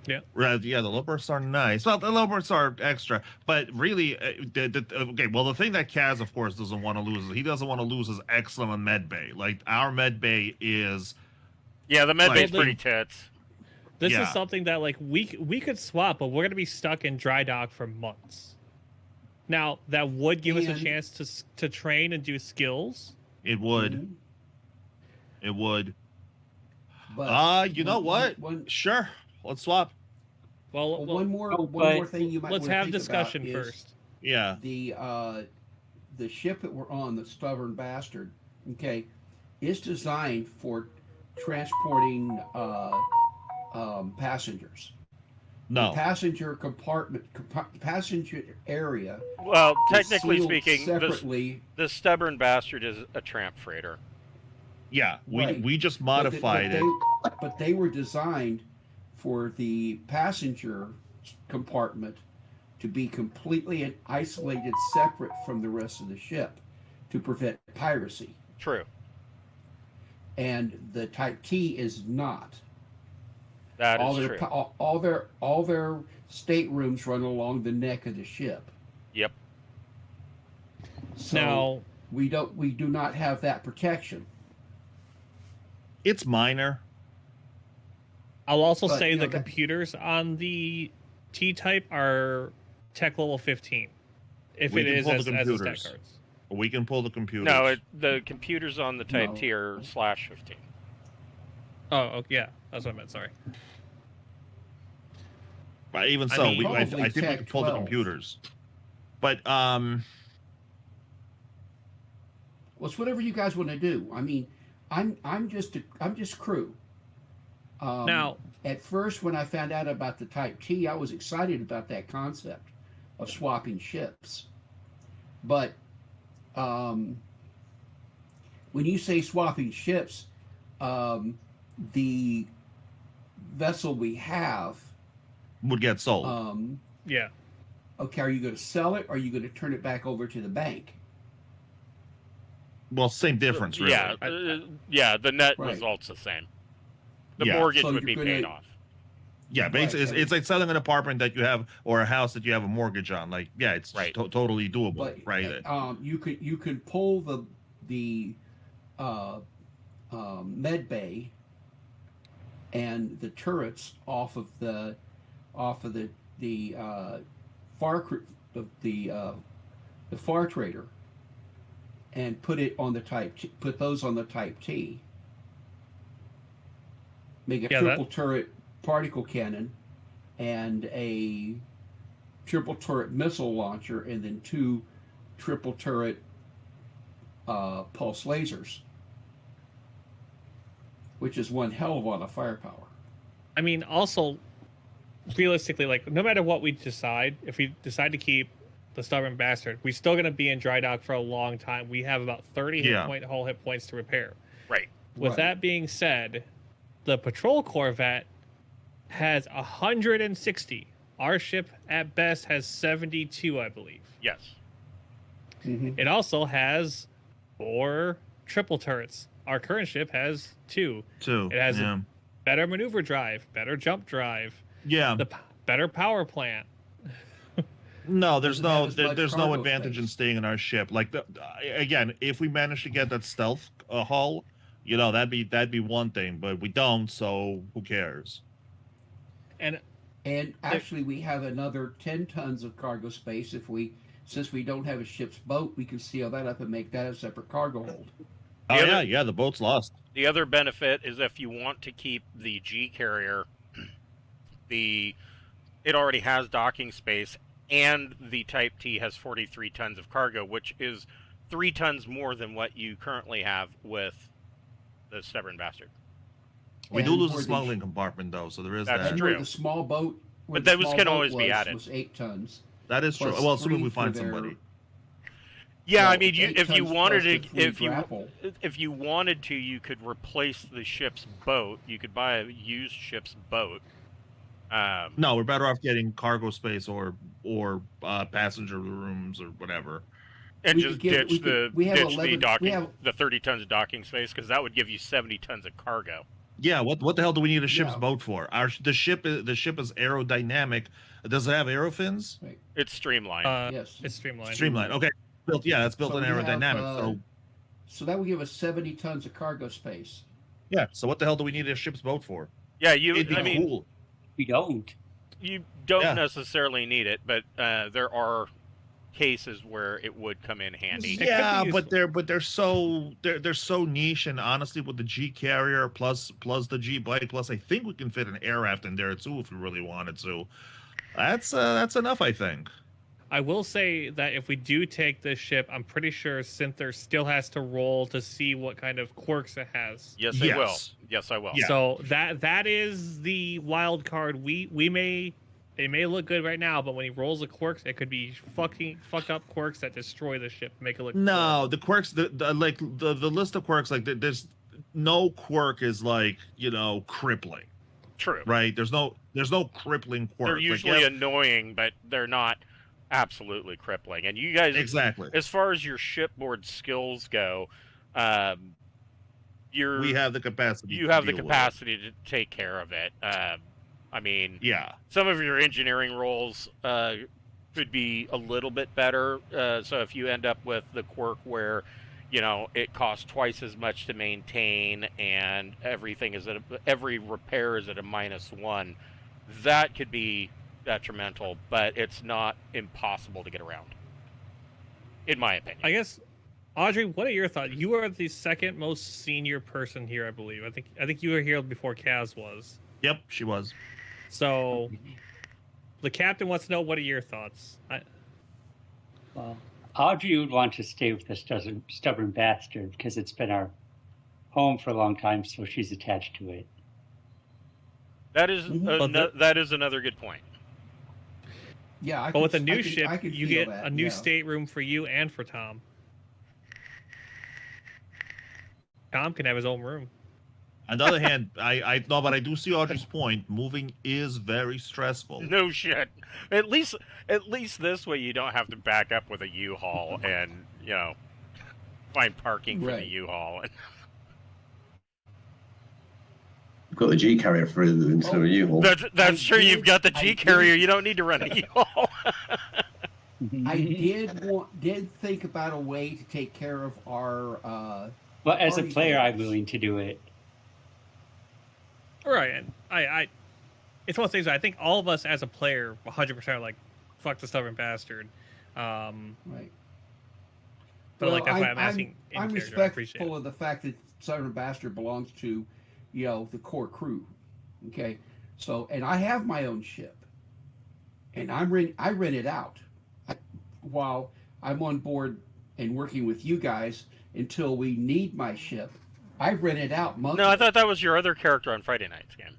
Yeah. Right. Yeah, the lowbirds are nice. Well, the lowbirds are extra, but really, okay. Well, the thing that Kaz, of course, doesn't want to lose is he doesn't want to lose his excellent med bay. Our med bay is. Yeah, the med bay's pretty tits. This is something that we could swap, but we're gonna be stuck in dry dock for months. Now that would give us a chance to train and do skills. It would. Mm-hmm. It would. But you know what? Sure, let's swap. Well, one more thing you might. Let's have discussion first. Yeah. The ship that we're on, the Stubborn Bastard, okay, is designed for transporting passengers. No. The passenger compartment, passenger area. Well, technically speaking, separately, the Stubborn Bastard is a tramp freighter. Yeah, we just modified it. But they were designed for the passenger compartment to be completely and isolated, separate from the rest of the ship, to prevent piracy. True. And the Type T is not. That is true. All their staterooms run along the neck of the ship. Yep. So now we do not have that protection. It's minor. I'll also say the computers on the T-Type are tech level 15. If it is as tech cards. We can pull the computers. No, the computers on the Type T are /15. Oh, yeah. That's what I meant. Sorry. But even so, I think we can pull the computers. But well, it's whatever you guys want to do. I mean, I'm just crew. Now, at first, when I found out about the Type T, I was excited about that concept of swapping ships. But when you say swapping ships, the vessel we have would get sold. Yeah. Okay, are you going to sell it, or are you going to turn it back over to the bank? Well, same difference, really. Yeah, the net result's the same. The mortgage would be paid off. Yeah, basically, it's like selling an apartment that you have or a house that you have a mortgage on. Like, yeah, it's Right. totally doable, But right? you can pull the med bay and the turrets off of the far trader and put those on the Type T. Make a triple turret particle cannon and a triple turret missile launcher, and then 2 triple turret pulse lasers, which is one hell of a lot of firepower. I mean, also, realistically, like, no matter what we decide, if we decide to keep the Stubborn Bastard, we're still going to be in dry dock for a long time. We have about 30 hull hit points to repair. Right. With that being said, the Patrol Corvette has 160. Our ship, at best, has 72, I believe. Yes. Mm-hmm. It also has 4 triple turrets. Our current ship has 2. It has a better maneuver drive, better jump drive. Yeah. The better power plant. No, there's no advantage space in staying in our ship. Like, again, if we manage to get that stealth hull, you know, that'd be one thing, but we don't, so who cares? And actually, we have another 10 tons of cargo space. Since we don't have a ship's boat, we can seal that up and make that a separate cargo hold. The boat's lost. The other benefit is if you want to keep the G carrier, it already has docking space, and the Type T has 43 tons of cargo, which is 3 tons more than what you currently have with the Stubborn Bastard. We do lose a smuggling compartment, though, so there is That's that. true. The small boat, but those can always be added. Was 8 tons. That is true. Well, assuming we find somebody. Yeah, Well, I mean, if you wanted to, if you wanted to, you could replace the ship's boat. You could buy a used ship's boat. No, we're better off getting cargo space or passenger rooms or whatever. And just ditch the 30 tons of docking space, because that would give you 70 tons of cargo. Yeah, what the hell do we need a ship's boat for? The ship is aerodynamic. Does it have aerofins? Right. It's streamlined. Yes, It's streamlined. Streamlined. Okay, it's built in aerodynamic. So that would give us 70 tons of cargo space. Yeah. So what the hell do we need a ship's boat for? Yeah, cool. We don't. You don't necessarily need it, but there are cases where it would come in handy. Yeah, but they're so niche, and honestly, with the G carrier plus the G bike plus, I think we can fit an air raft in there too if we really wanted to. That's enough, I think. I will say that if we do take this ship, I'm pretty sure Synther still has to roll to see what kind of quirks it has. Yes, it will. Yes, I will. Yeah. So that is the wild card. It may look good right now, but when he rolls the quirks, it could be fucked up quirks that destroy the ship, make it look. No, cool. the quirks, the list of quirks, like there's no quirk is like, you know, crippling. True. Right? There's no crippling quirk. They're usually annoying, but they're not absolutely crippling. And you guys, exactly. As far as your shipboard skills go, we have the capacity. You have the capacity to take care of it. I mean, yeah. Some of your engineering roles could be a little bit better. So if you end up with the quirk where, you know, it costs twice as much to maintain and every repair is at a -1, that could be detrimental, but it's not impossible to get around, in my opinion. I guess, Audrey, what are your thoughts? You are the second most senior person here, I believe. I think you were here before Kaz was. Yep, she was. So, the captain wants to know, what are your thoughts? Well, Audrey would want to stay with the Stubborn Bastard because it's been our home for a long time, so she's attached to it. That is that is another good point. Yeah, but with a new ship, you get a new stateroom for you and for Tom. Tom can have his own room. On the other hand, I no, but I do see Audrey's point. Moving is very stressful. No shit. At least this way you don't have to back up with a U-Haul and, you know, find parking for the U-Haul. got the G carrier for instead of a U-Haul. That's true. You've got the G carrier. You don't need to run a U-Haul. I did think about a way to take care of our. Well, as a party player, I'm favors. willing to do it. Right, and I it's one of those things. I think all of us as a player, 100% are like, fuck the stubborn bastard. Right. But like that's why I'm asking. I'm in character. I appreciate respectful it. of the fact that Southern Bastard belongs to, the core crew. Okay, so and I have my own ship, and I rent it out while I'm on board and working with you guys until we need my ship. I rent it out monthly. No, I thought that was your other character on Friday night's game.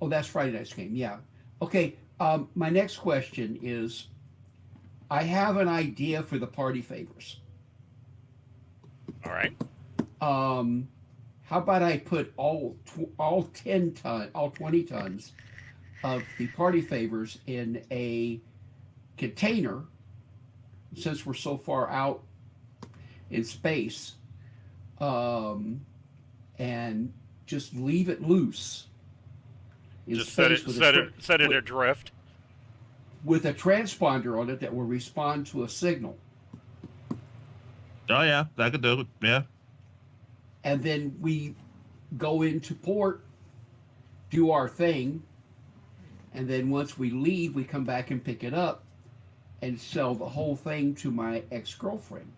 Oh, that's Friday night's game. Yeah. Okay. My next question is, I have an idea for the party favors. All right. How about I put all 20 tons of the party favors in a container, since we're so far out in space, and just leave it loose in Just set space it adrift. with a transponder on it that will respond to a signal. Oh yeah, that could do it. Yeah. And then we go into port, do our thing, and then once we leave, we come back and pick it up and sell the whole thing to my ex-girlfriend.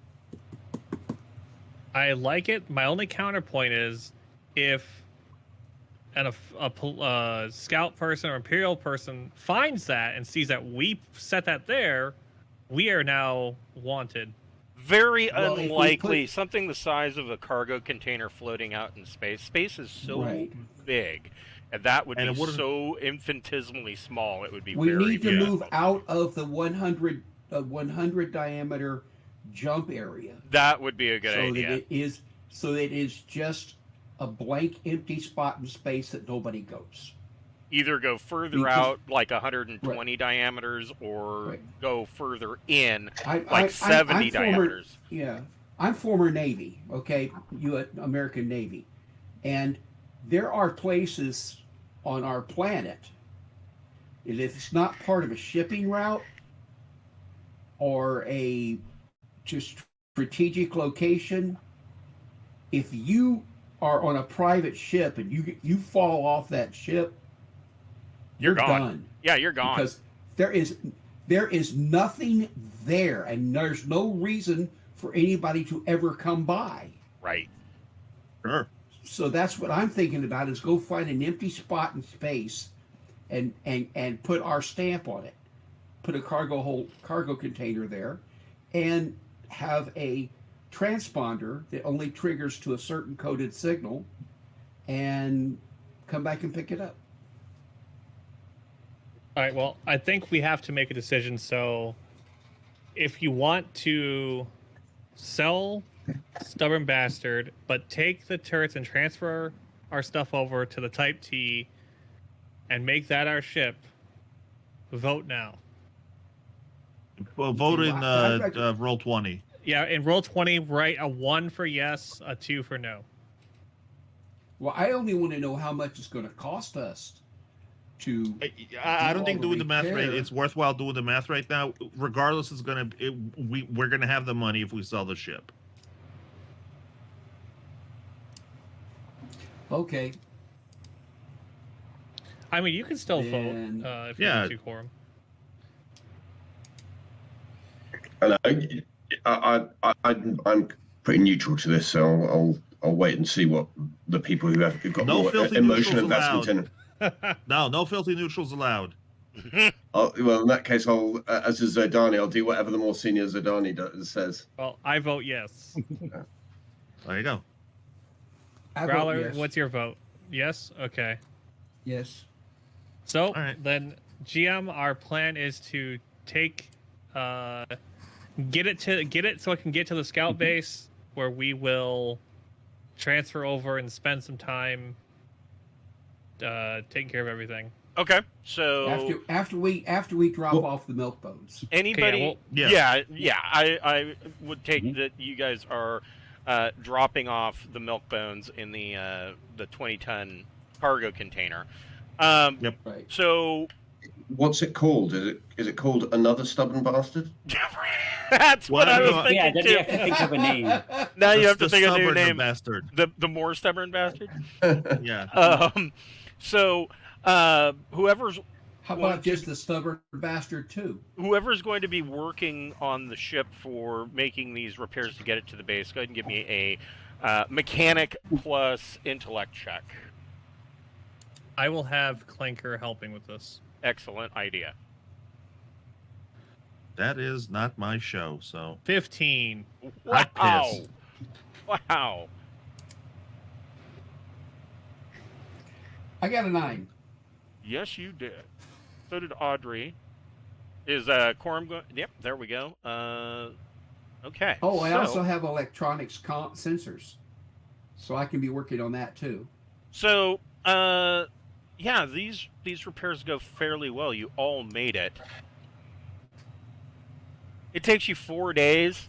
I like it. My only counterpoint is if a scout person or imperial person finds that and sees that we set that there, we are now wanted. Very Well, if we unlikely. put- Something the size of a cargo container floating out in space. Space is so Right. big, and that would And it be wouldn't- so infinitesimally small. It would be We very need to move difficult. out of the 100 diameter jump area. That would be a good so idea. that it is just a blank empty spot in space that nobody goes. Either go further Because- out, like 120 diameters, or Right. go further in, I'm 70 diameters. Yeah, I'm former Navy. Okay, American Navy, and there are places on our planet that if it's not part of a shipping route or a just strategic location, if you are on a private ship and you fall off that ship, You're gone. done. Yeah, you're gone. Because there is nothing there, and there's no reason for anybody to ever come by. Right. Sure. So that's what I'm thinking about: is go find an empty spot in space, and put our stamp on it, put a cargo container there, and have a transponder that only triggers to a certain coded signal, and come back and pick it up. All right, well, I think we have to make a decision. So if you want to sell Stubborn Bastard, but take the turrets and transfer our stuff over to the Type-T and make that our ship, vote now. Well, vote in I'd like to- roll 20. Yeah, in roll 20, write a 1 for yes, a 2 for no. Well, I only want to know how much it's going to cost us to. I Do don't think all the doing the math right. repair. It's worthwhile doing the math right now. Regardless, we're gonna have the money if we sell the ship. Okay. I mean, you can still Then- vote if you Yeah. want to quorum. I'm pretty neutral to this, so I'll wait and see what the people who've got No more filthy emotional neutrals investment in. No filthy neutrals allowed. Well, in that case, as a Zodani, I'll do whatever the more senior Zodani says. Well, I vote yes. There you go. I vote Growler, yes. what's your vote? Yes? Okay. Yes. So All right. then, GM, our plan is to take, get it so I can get to the scout base where we will transfer over and spend some time taking care of everything. Okay, so After we drop off the milk bones. anybody? Okay, yeah, Yeah. I would take that you guys are dropping off the milk bones in the 20-ton cargo container. Yep. Right. So What's it called? Is it called Another Stubborn Bastard? that's what I was Well, Yeah, thinking then you have too. to think of a name. Now you have to The think of a new stubborn name. bastard. The more stubborn bastard. Yeah. So whoever's How about just the stubborn bastard too? whoever's going to be working on the ship for making these repairs to get it to the base, go ahead and give me a mechanic plus intellect check. I will have Clanker helping with this. Excellent idea. That is not my show, so 15. Wow. piss. Wow. I got a 9. Yes, you did. So did Audrey. Is Quorum going? Yep, there we go. Okay. Oh, I so, also have electronics sensors, so I can be working on that too. So, yeah, these repairs go fairly well. You all made it. It takes you 4 days.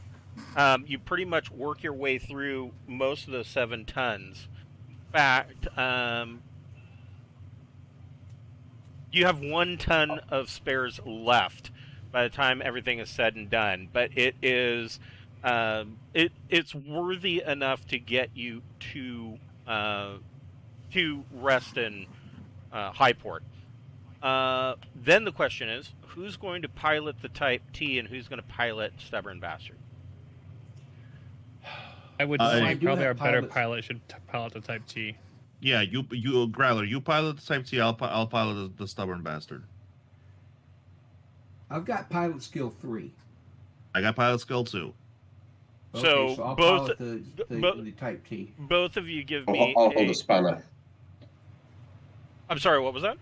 You pretty much work your way through most of those 7 tons. In fact, you have 1 ton of spares left by the time everything is said and done. But it is, it's worthy enough to get you to rest in Highport. Then the question is, who's going to pilot the Type-T and who's going to pilot Stubborn Bastard? I would I say do probably have our better pilots. pilot should pilot the Type T. yeah, you Growler, you pilot the Type T, I'll pilot the stubborn bastard. I've got pilot skill 3. I got pilot skill 2. Okay, So I'll both- pilot the Type T. Both of you give I'll, me I'll hold a spanner. I'm sorry, what was that?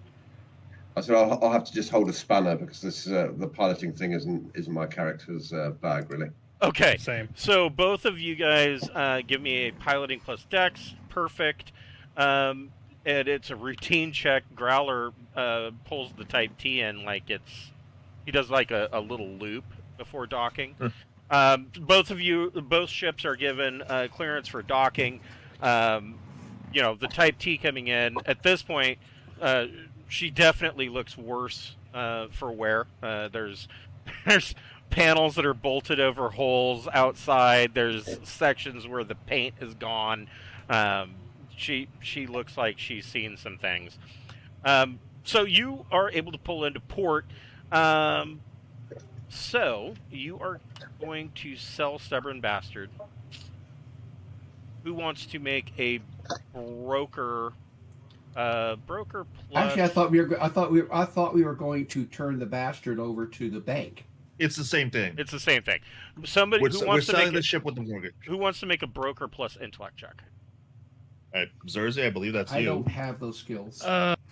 I said I'll have to just hold a spanner because this the piloting thing isn't my character's bag really. Okay. Same. So both of you guys give me a piloting plus dex. Perfect. And it's a routine check. Growler pulls the Type T in like he does like a little loop before docking. Both ships are given clearance for docking. The Type T coming in at this point, she definitely looks worse for wear. There's panels that are bolted over holes outside. There's sections where the paint is gone. She looks like she's seen some things. So you are able to pull into port. So you are going to sell Stubborn Bastard. Who wants to make a broker? Broker plus. Actually, I thought we were going to turn the bastard over to the bank. It's the same thing. It's the same thing. Somebody We're who wants to selling make the ship with the mortgage. who wants to make a broker plus intellect check. All right, Zerzy, I believe that's I you. don't have those skills.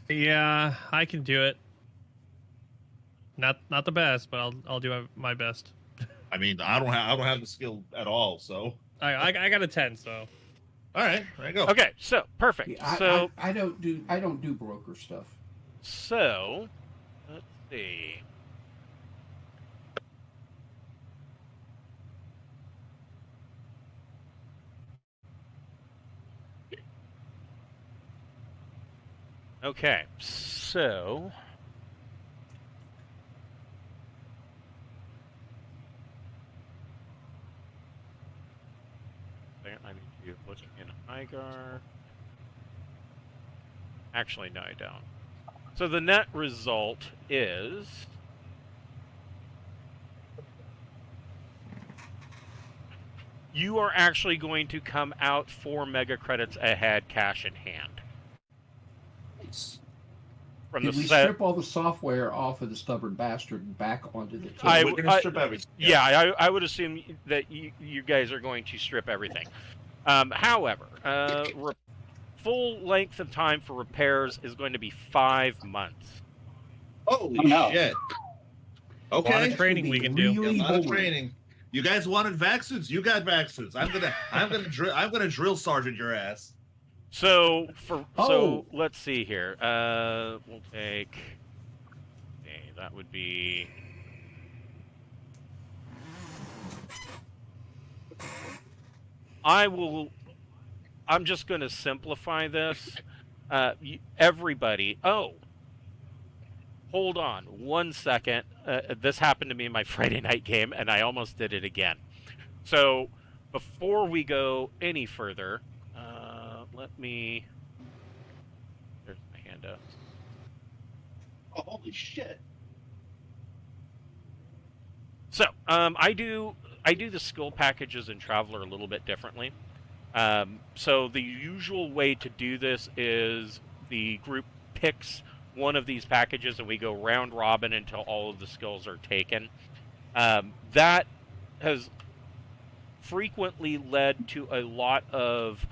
Yeah, I can do it. Not the best, but I'll do my best. I mean, I don't have the skill at all. So, I got a 10, so all right, there you go. Okay, so perfect. Yeah, I don't do broker stuff. So let's see. Okay, so I need to look in Igar. Actually, no, I don't. So the net result is you are actually going to come out 4 mega credits ahead, cash in hand. From Did the we set. strip all the software off of the stubborn bastard and back onto the team? I- We're gonna strip everything. Yeah, I would assume that you guys are going to strip everything. However, full length of time for repairs is going to be 5 months. Holy Oh, no. shit! a lot Okay, of training we can do. Really a lot of boring. training. You guys wanted vac suits. You got vac suits. I'm gonna drill sergeant your ass. So Oh. let's see here. We'll take. Okay, that would be. I'm just going to simplify this. everybody. Oh, hold on 1 second. This happened to me in my Friday night game, and I almost did it again. So before we go any further, let me. There's my handout. Oh, holy shit! So I do the skill packages in Traveler a little bit differently. So the usual way to do this is the group picks one of these packages and we go round robin until all of the skills are taken. That has frequently led to a lot of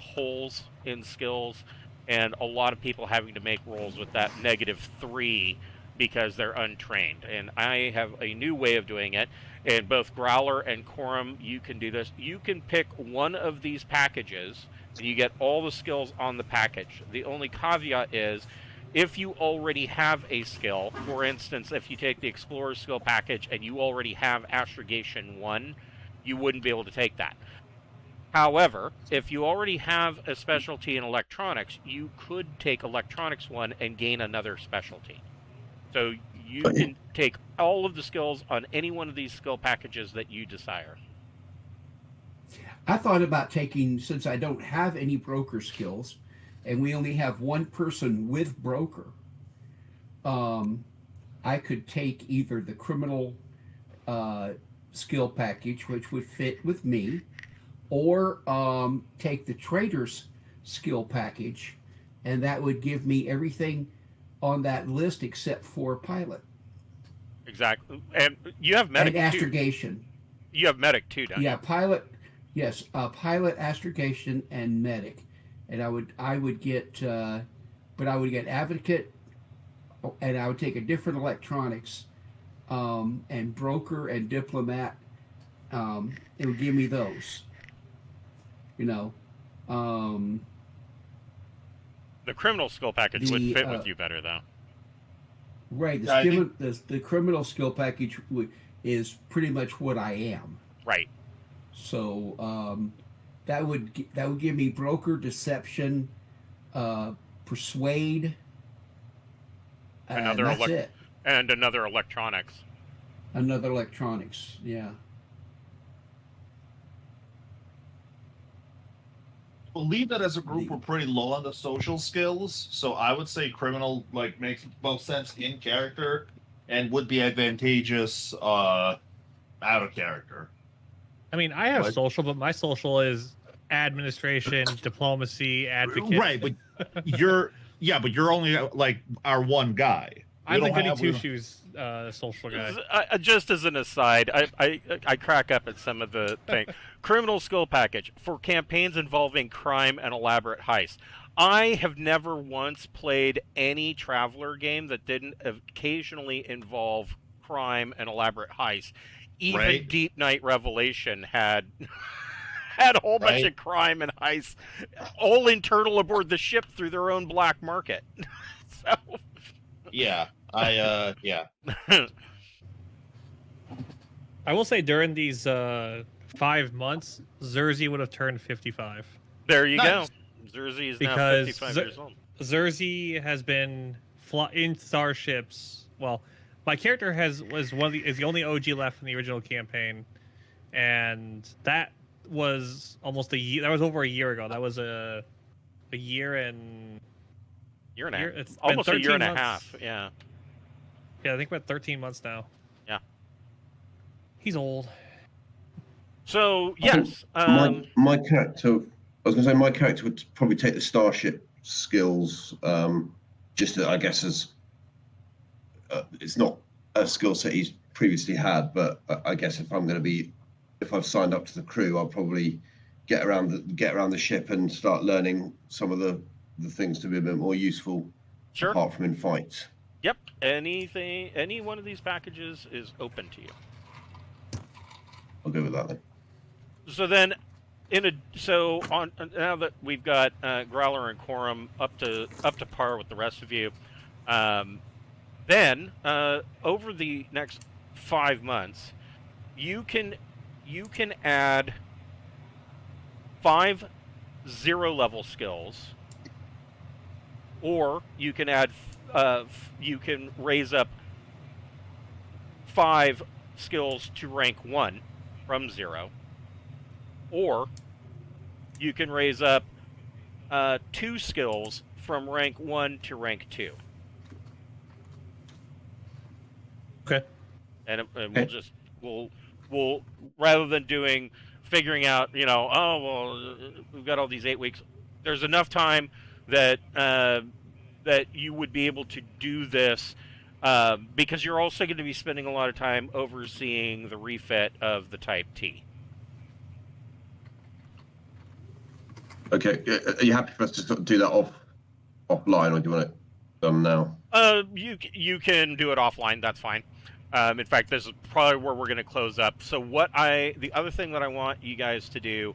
holes in skills and a lot of people having to make rolls with that -3 because they're untrained. And I have a new way of doing it. And both Growler and Quorum, you can do this. You can pick one of these packages, and you get all the skills on the package. The only caveat is, if you already have a skill, for instance, if you take the Explorer skill package and you already have Astrogation 1, you wouldn't be able to take that. However, if you already have a specialty in electronics, you could take Electronics 1 and gain another specialty. So you can take all of the skills on any one of these skill packages that you desire. I thought about taking, since I don't have any broker skills, and we only have one person with broker, I could take either the criminal skill package, which would fit with me, or take the trader's skill package, and that would give me everything on that list except for pilot. Exactly. And you have medic and astrogation. Too. You have medic too, don't you? Yeah, pilot. Yes, pilot, astrogation, and medic. And I would get, but I would get advocate, and I would take a different electronics, and broker and diplomat. It would give me those. You know. The criminal skill package would fit with you better, though. Right. The criminal skill package is pretty much what I am. Right. So that would give me broker, deception, persuade. And another electronics. Another electronics. Yeah. I believe that as a group we're pretty low on the social skills, so I would say criminal makes both sense in character and would be advantageous out of character. I mean, I have social, but my social is administration, diplomacy, advocate. Right, but you're only our one guy. I'm the goody two shoes social guy. Just as an aside, I crack up at some of the things. Criminal skill package for campaigns involving crime and elaborate heist. I have never once played any Traveler game that didn't occasionally involve crime and elaborate heist. Even Deep Night Revelation had a whole bunch of crime and heist, all internal aboard the ship through their own black market. So. Yeah. I will say during these 5 months, Zerzi would have turned 55. There you go. Zerzi is now 55 years old. Zerzi has been in starships. Well, my character is the only OG left from the original campaign, and that was almost a year. That was over a year ago. That was a year and a half. It's almost a year and a half. Yeah. Yeah, I think we're at 13 months now. Yeah. He's old. So, yes. My character, I was going to say, my character would probably take the starship skills, just I guess as it's not a skill set he's previously had, but I guess if I've signed up to the crew, I'll probably get around the ship and start learning some of the things to be a bit more useful, apart from in fights. Yep. Any one of these packages is open to you. I'll go with that then. So then, now that we've got Growler and Quorum up to par with the rest of you, then over the next 5 months, you can add 5 0 level skills, or you can add, you can raise up 5 skills to rank 1 from 0, or you can raise up 2 skills from rank 1 to rank 2. Okay. And we'll rather than figuring out, oh well, we've got all these 8 weeks. There's enough time that that you would be able to do this, because you're also going to be spending a lot of time overseeing the refit of the Type-T. Okay, are you happy for us to sort of do that offline, or do you want it done now? You can do it offline. That's fine. In fact, this is probably where we're going to close up. So the other thing that I want you guys to do,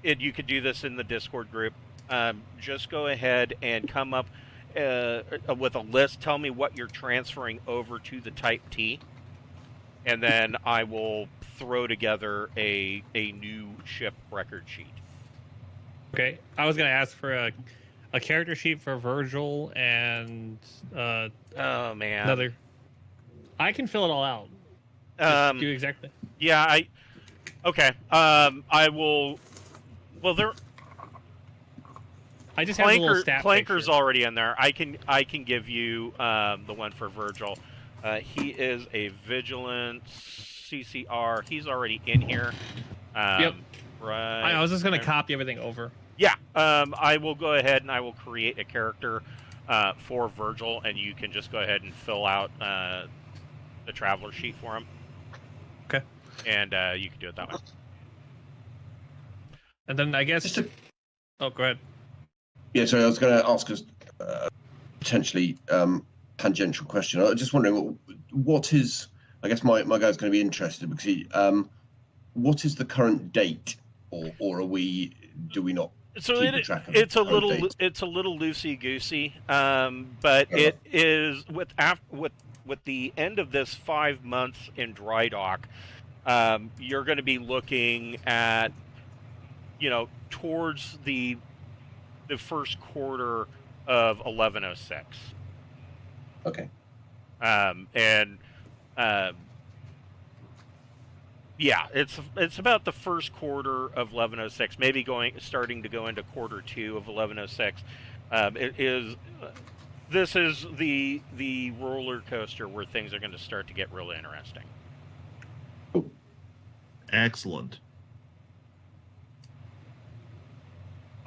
you could do this in the Discord group. Just go ahead and come up with a list. Tell me what you're transferring over to the Type-T, and then I will throw together a new ship record sheet. Okay. I was going to ask for a character sheet for Virgil and oh man, another. I can fill it all out. Just do exactly. Yeah, okay. I will. Well, there. I just have a little stat Clanker's picture. already in there. I can give you the one for Virgil. He is a vigilance CCR. He's already in here. Yep. Right. I was just going to copy everything over. Yeah. I will go ahead and I will create a character for Virgil, and you can just go ahead and fill out the traveler sheet for him. Okay. And you can do it that way. And then I guess. Oh, go ahead. Yeah, so I was going to ask us potentially tangential question. I was just wondering, what is? I guess my guy's going to be interested because what is the current date, or do we not? So keep track of it's a current little date? It's a little loosey goosey, but it is with the end of this 5 months in dry dock, you're going to be looking at, towards the first quarter of 1106. Okay. Yeah, it's about the first quarter of 1106, maybe starting to go into quarter 2 of 1106. This is the roller coaster where things are going to start to get really interesting. Excellent.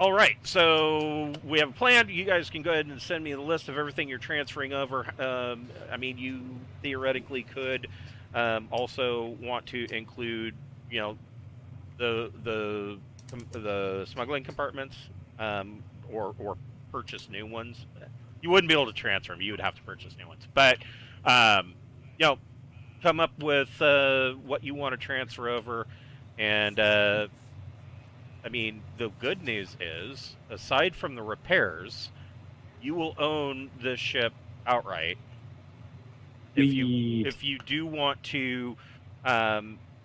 All right, so we have a plan. You guys can go ahead and send me the list of everything you're transferring over. You theoretically could also want to include, the smuggling compartments, or purchase new ones. You wouldn't be able to transfer them. You would have to purchase new ones. But, come up with what you want to transfer over, and the good news is, aside from the repairs, you will own this ship outright. If you do want to,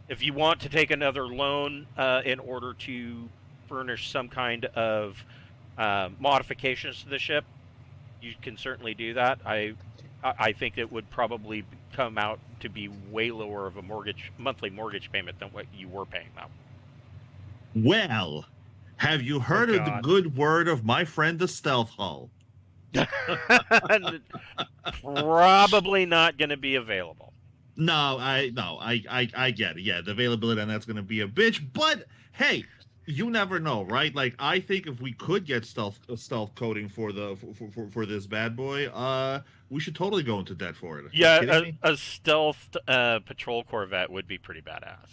if you want to take another loan in order to furnish some kind of modifications to the ship, you can certainly do that. I think it would probably come out to be way lower of a monthly mortgage payment than what you were paying now. Well, have you heard of the good word of my friend the Stealth Hull? Probably not going to be available. No, I get it. Yeah, the availability on that's going to be a bitch. But hey, you never know, right? Like, I think if we could get stealth coding for this bad boy, we should totally go into debt for it. Yeah, a stealth patrol Corvette would be pretty badass.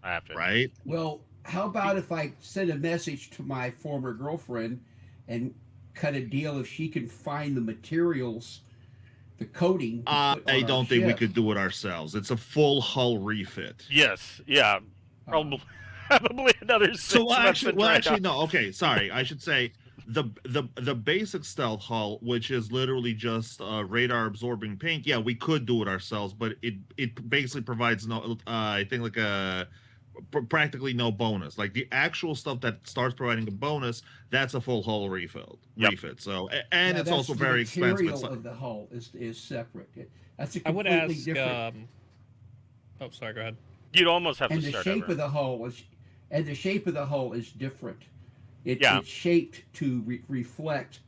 I have to. Right? Well, how about if I send a message to my former girlfriend and cut a deal if she can find the materials, the coating? I don't think we could do it ourselves. It's a full hull refit. Yes. Yeah. Probably another 6 months. Actually, no. Okay, sorry. I should say the basic stealth hull, which is literally just radar absorbing paint. Yeah, we could do it ourselves, but it basically provides I think like a practically no bonus. Like the actual stuff that starts providing a bonus, that's a full hull refit. So and Yeah, it's that's also the very expensive. material of the hull is separate. That's a I would completely ask. different. Oh, sorry. Go ahead. You'd almost have And to the start shape over. of the hull is different. Yeah. It's shaped to reflect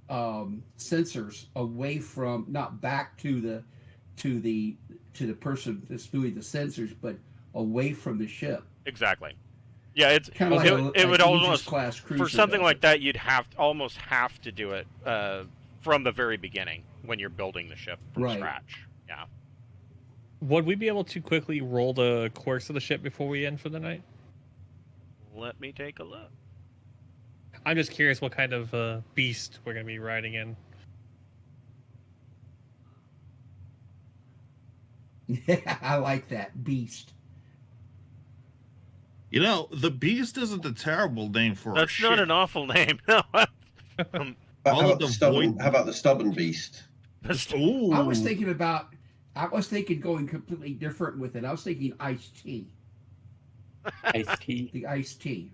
sensors away from, not back to the person that's doing the sensors, but away from the ship. Exactly. Yeah, it's Kind of it would almost class cruiser for something does like it. that. You'd almost have to do it from the very beginning when you're building the ship from Right. scratch. Yeah. Would we be able to quickly roll the quirks of the ship before we end for the night? Let me take a look. I'm just curious what kind of beast we're going to be riding in. Yeah, I like that beast. You know, the Beast isn't a terrible name for a That's ship. not an awful name. No. How All of about, the the stubborn, void- how about the stubborn beast? Ooh. I was thinking going completely different with it. I was thinking iced tea. Iced tea. The iced tea.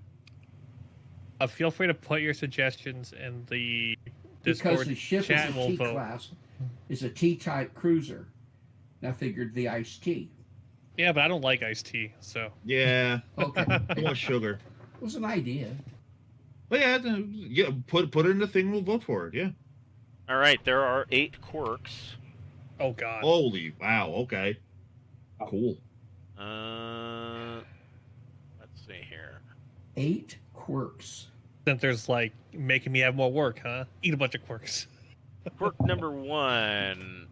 Feel free to put your suggestions in the Because Discord the ship is chat a and we'll T vote. class, is a T-type cruiser. And I figured the iced tea. Yeah, but I don't like iced tea, so. Yeah. Okay. I want sugar. It was an idea. But yeah, put it in the thing. We'll vote for it. Yeah. All right, there are 8 quirks. Oh, God. Holy wow. Okay. Cool. Let's see here. 8 quirks. Since there's, like, making me have more work, huh? Eat a bunch of quirks. Quirk number 1.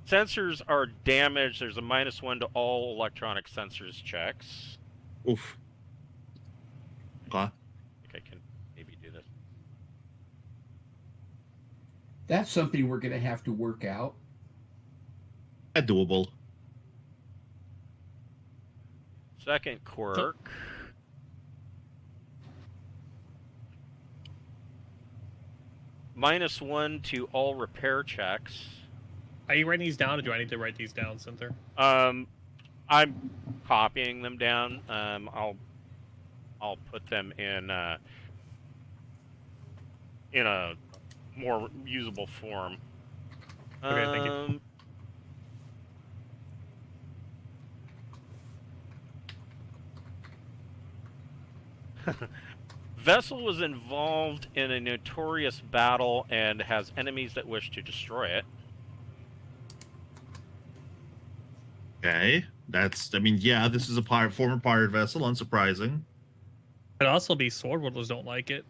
Sensors are damaged. There's a -1 to all electronic sensors checks. Oof. Okay. I think I can maybe do this. That's something we're going to have to work out. Doable. Second quirk. -1 to all repair checks. Are you writing these down, or do I need to write these down, Center? I'm copying them down. I'll put them in a more usable form. Okay, thank you. Vessel was involved in a notorious battle and has enemies that wish to destroy it. Okay. Yeah, this is a former pirate vessel. Unsurprising. Could also be sword wielders don't like it.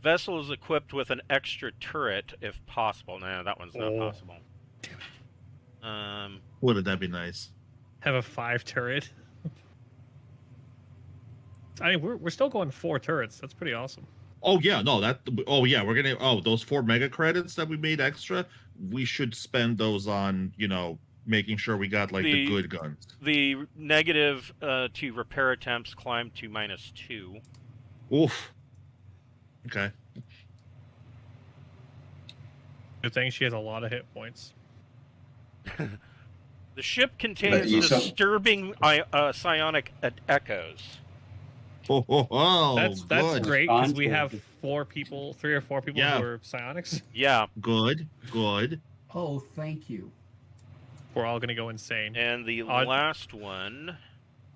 Vessel is equipped with an extra turret if possible. No, that one's not possible. Wouldn't that be nice? Have a 5 turret. I mean, we're still going 4 turrets. That's pretty awesome. Oh yeah, no, we're gonna those 4 mega credits that we made extra, we should spend those on, making sure we got the good guns. The negative to repair attempts climbed to -2. Oof. Okay. Good thing she has a lot of hit points. The ship contains you saw- disturbing psionic echoes. Oh, That's good. great because we have Good. 3 or 4 people Yeah. who are psionics. Yeah, Good. Oh, thank you. We're all gonna go insane. and the Odd- last one,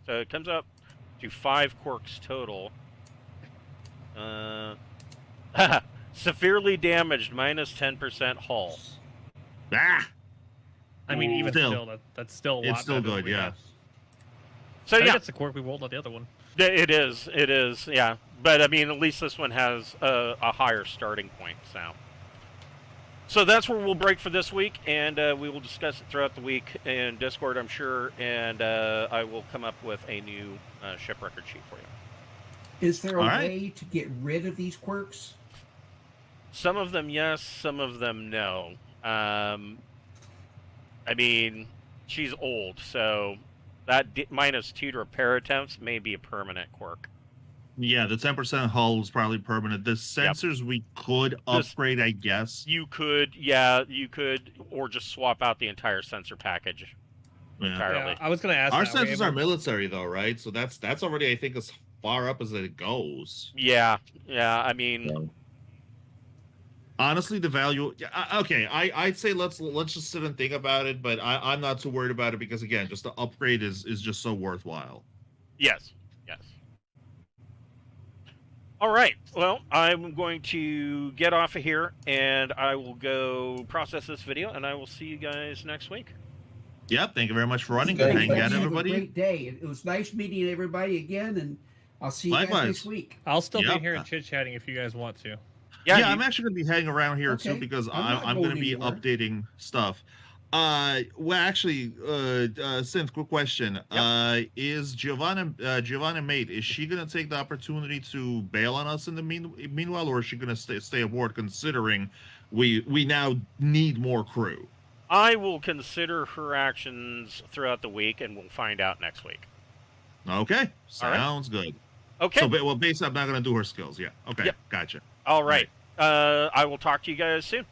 so it comes up to 5 quirks total. Severely damaged, -10% hull. Ah, I mean, even Still. still, that's still a lot. it's still better than good, we yeah. have. So I think yeah, that's the quirk we rolled on the other one. it is, yeah. But I mean, at least this one has a higher starting point. So that's where we'll break for this week, and we will discuss it throughout the week in Discord, I'm sure, and I will come up with a new ship record sheet for you. Is there a All right. way to get rid of these quirks? Some of them yes, some of them no. I mean, she's old, so that -2 to repair attempts may be a permanent quirk. Yeah, the 10% hull is probably permanent. The sensors we could upgrade, I guess. You could, or just swap out the entire sensor package. Yeah. entirely. Yeah, I was going to ask. Our that. Were you sensors are able- military though, right? So that's already, I think, as far up as it goes. Yeah, I mean, So, honestly, the value. Okay, I'd say let's just sit and think about it, but I'm not too worried about it because again, just the upgrade is just so worthwhile. yes. All right. Well, I'm going to get off of here, and I will go process this video, and I will see you guys next week. Yep. Thank you very much for running. Great. Good hanging out, Have a everybody. great day. It was nice meeting everybody again, and I'll see you guys Likewise. next week. I'll still Yep. be here and chit chatting if you guys want to. Yeah, Yeah, I'm actually going to be hanging around here too Okay. because I'm not I'm going to going be anywhere. updating stuff. Well, actually, Synth, quick question. Is Giovanna Mate, is she going to take the opportunity to bail on us in the meanwhile, or is she going to stay aboard considering we now need more crew? I will consider her actions throughout the week, and we'll find out next week. Okay, All right. sounds good. Okay. So, basically, I'm not going to do her skills. Yeah. Okay, Yep. gotcha. All right. I will talk to you guys soon.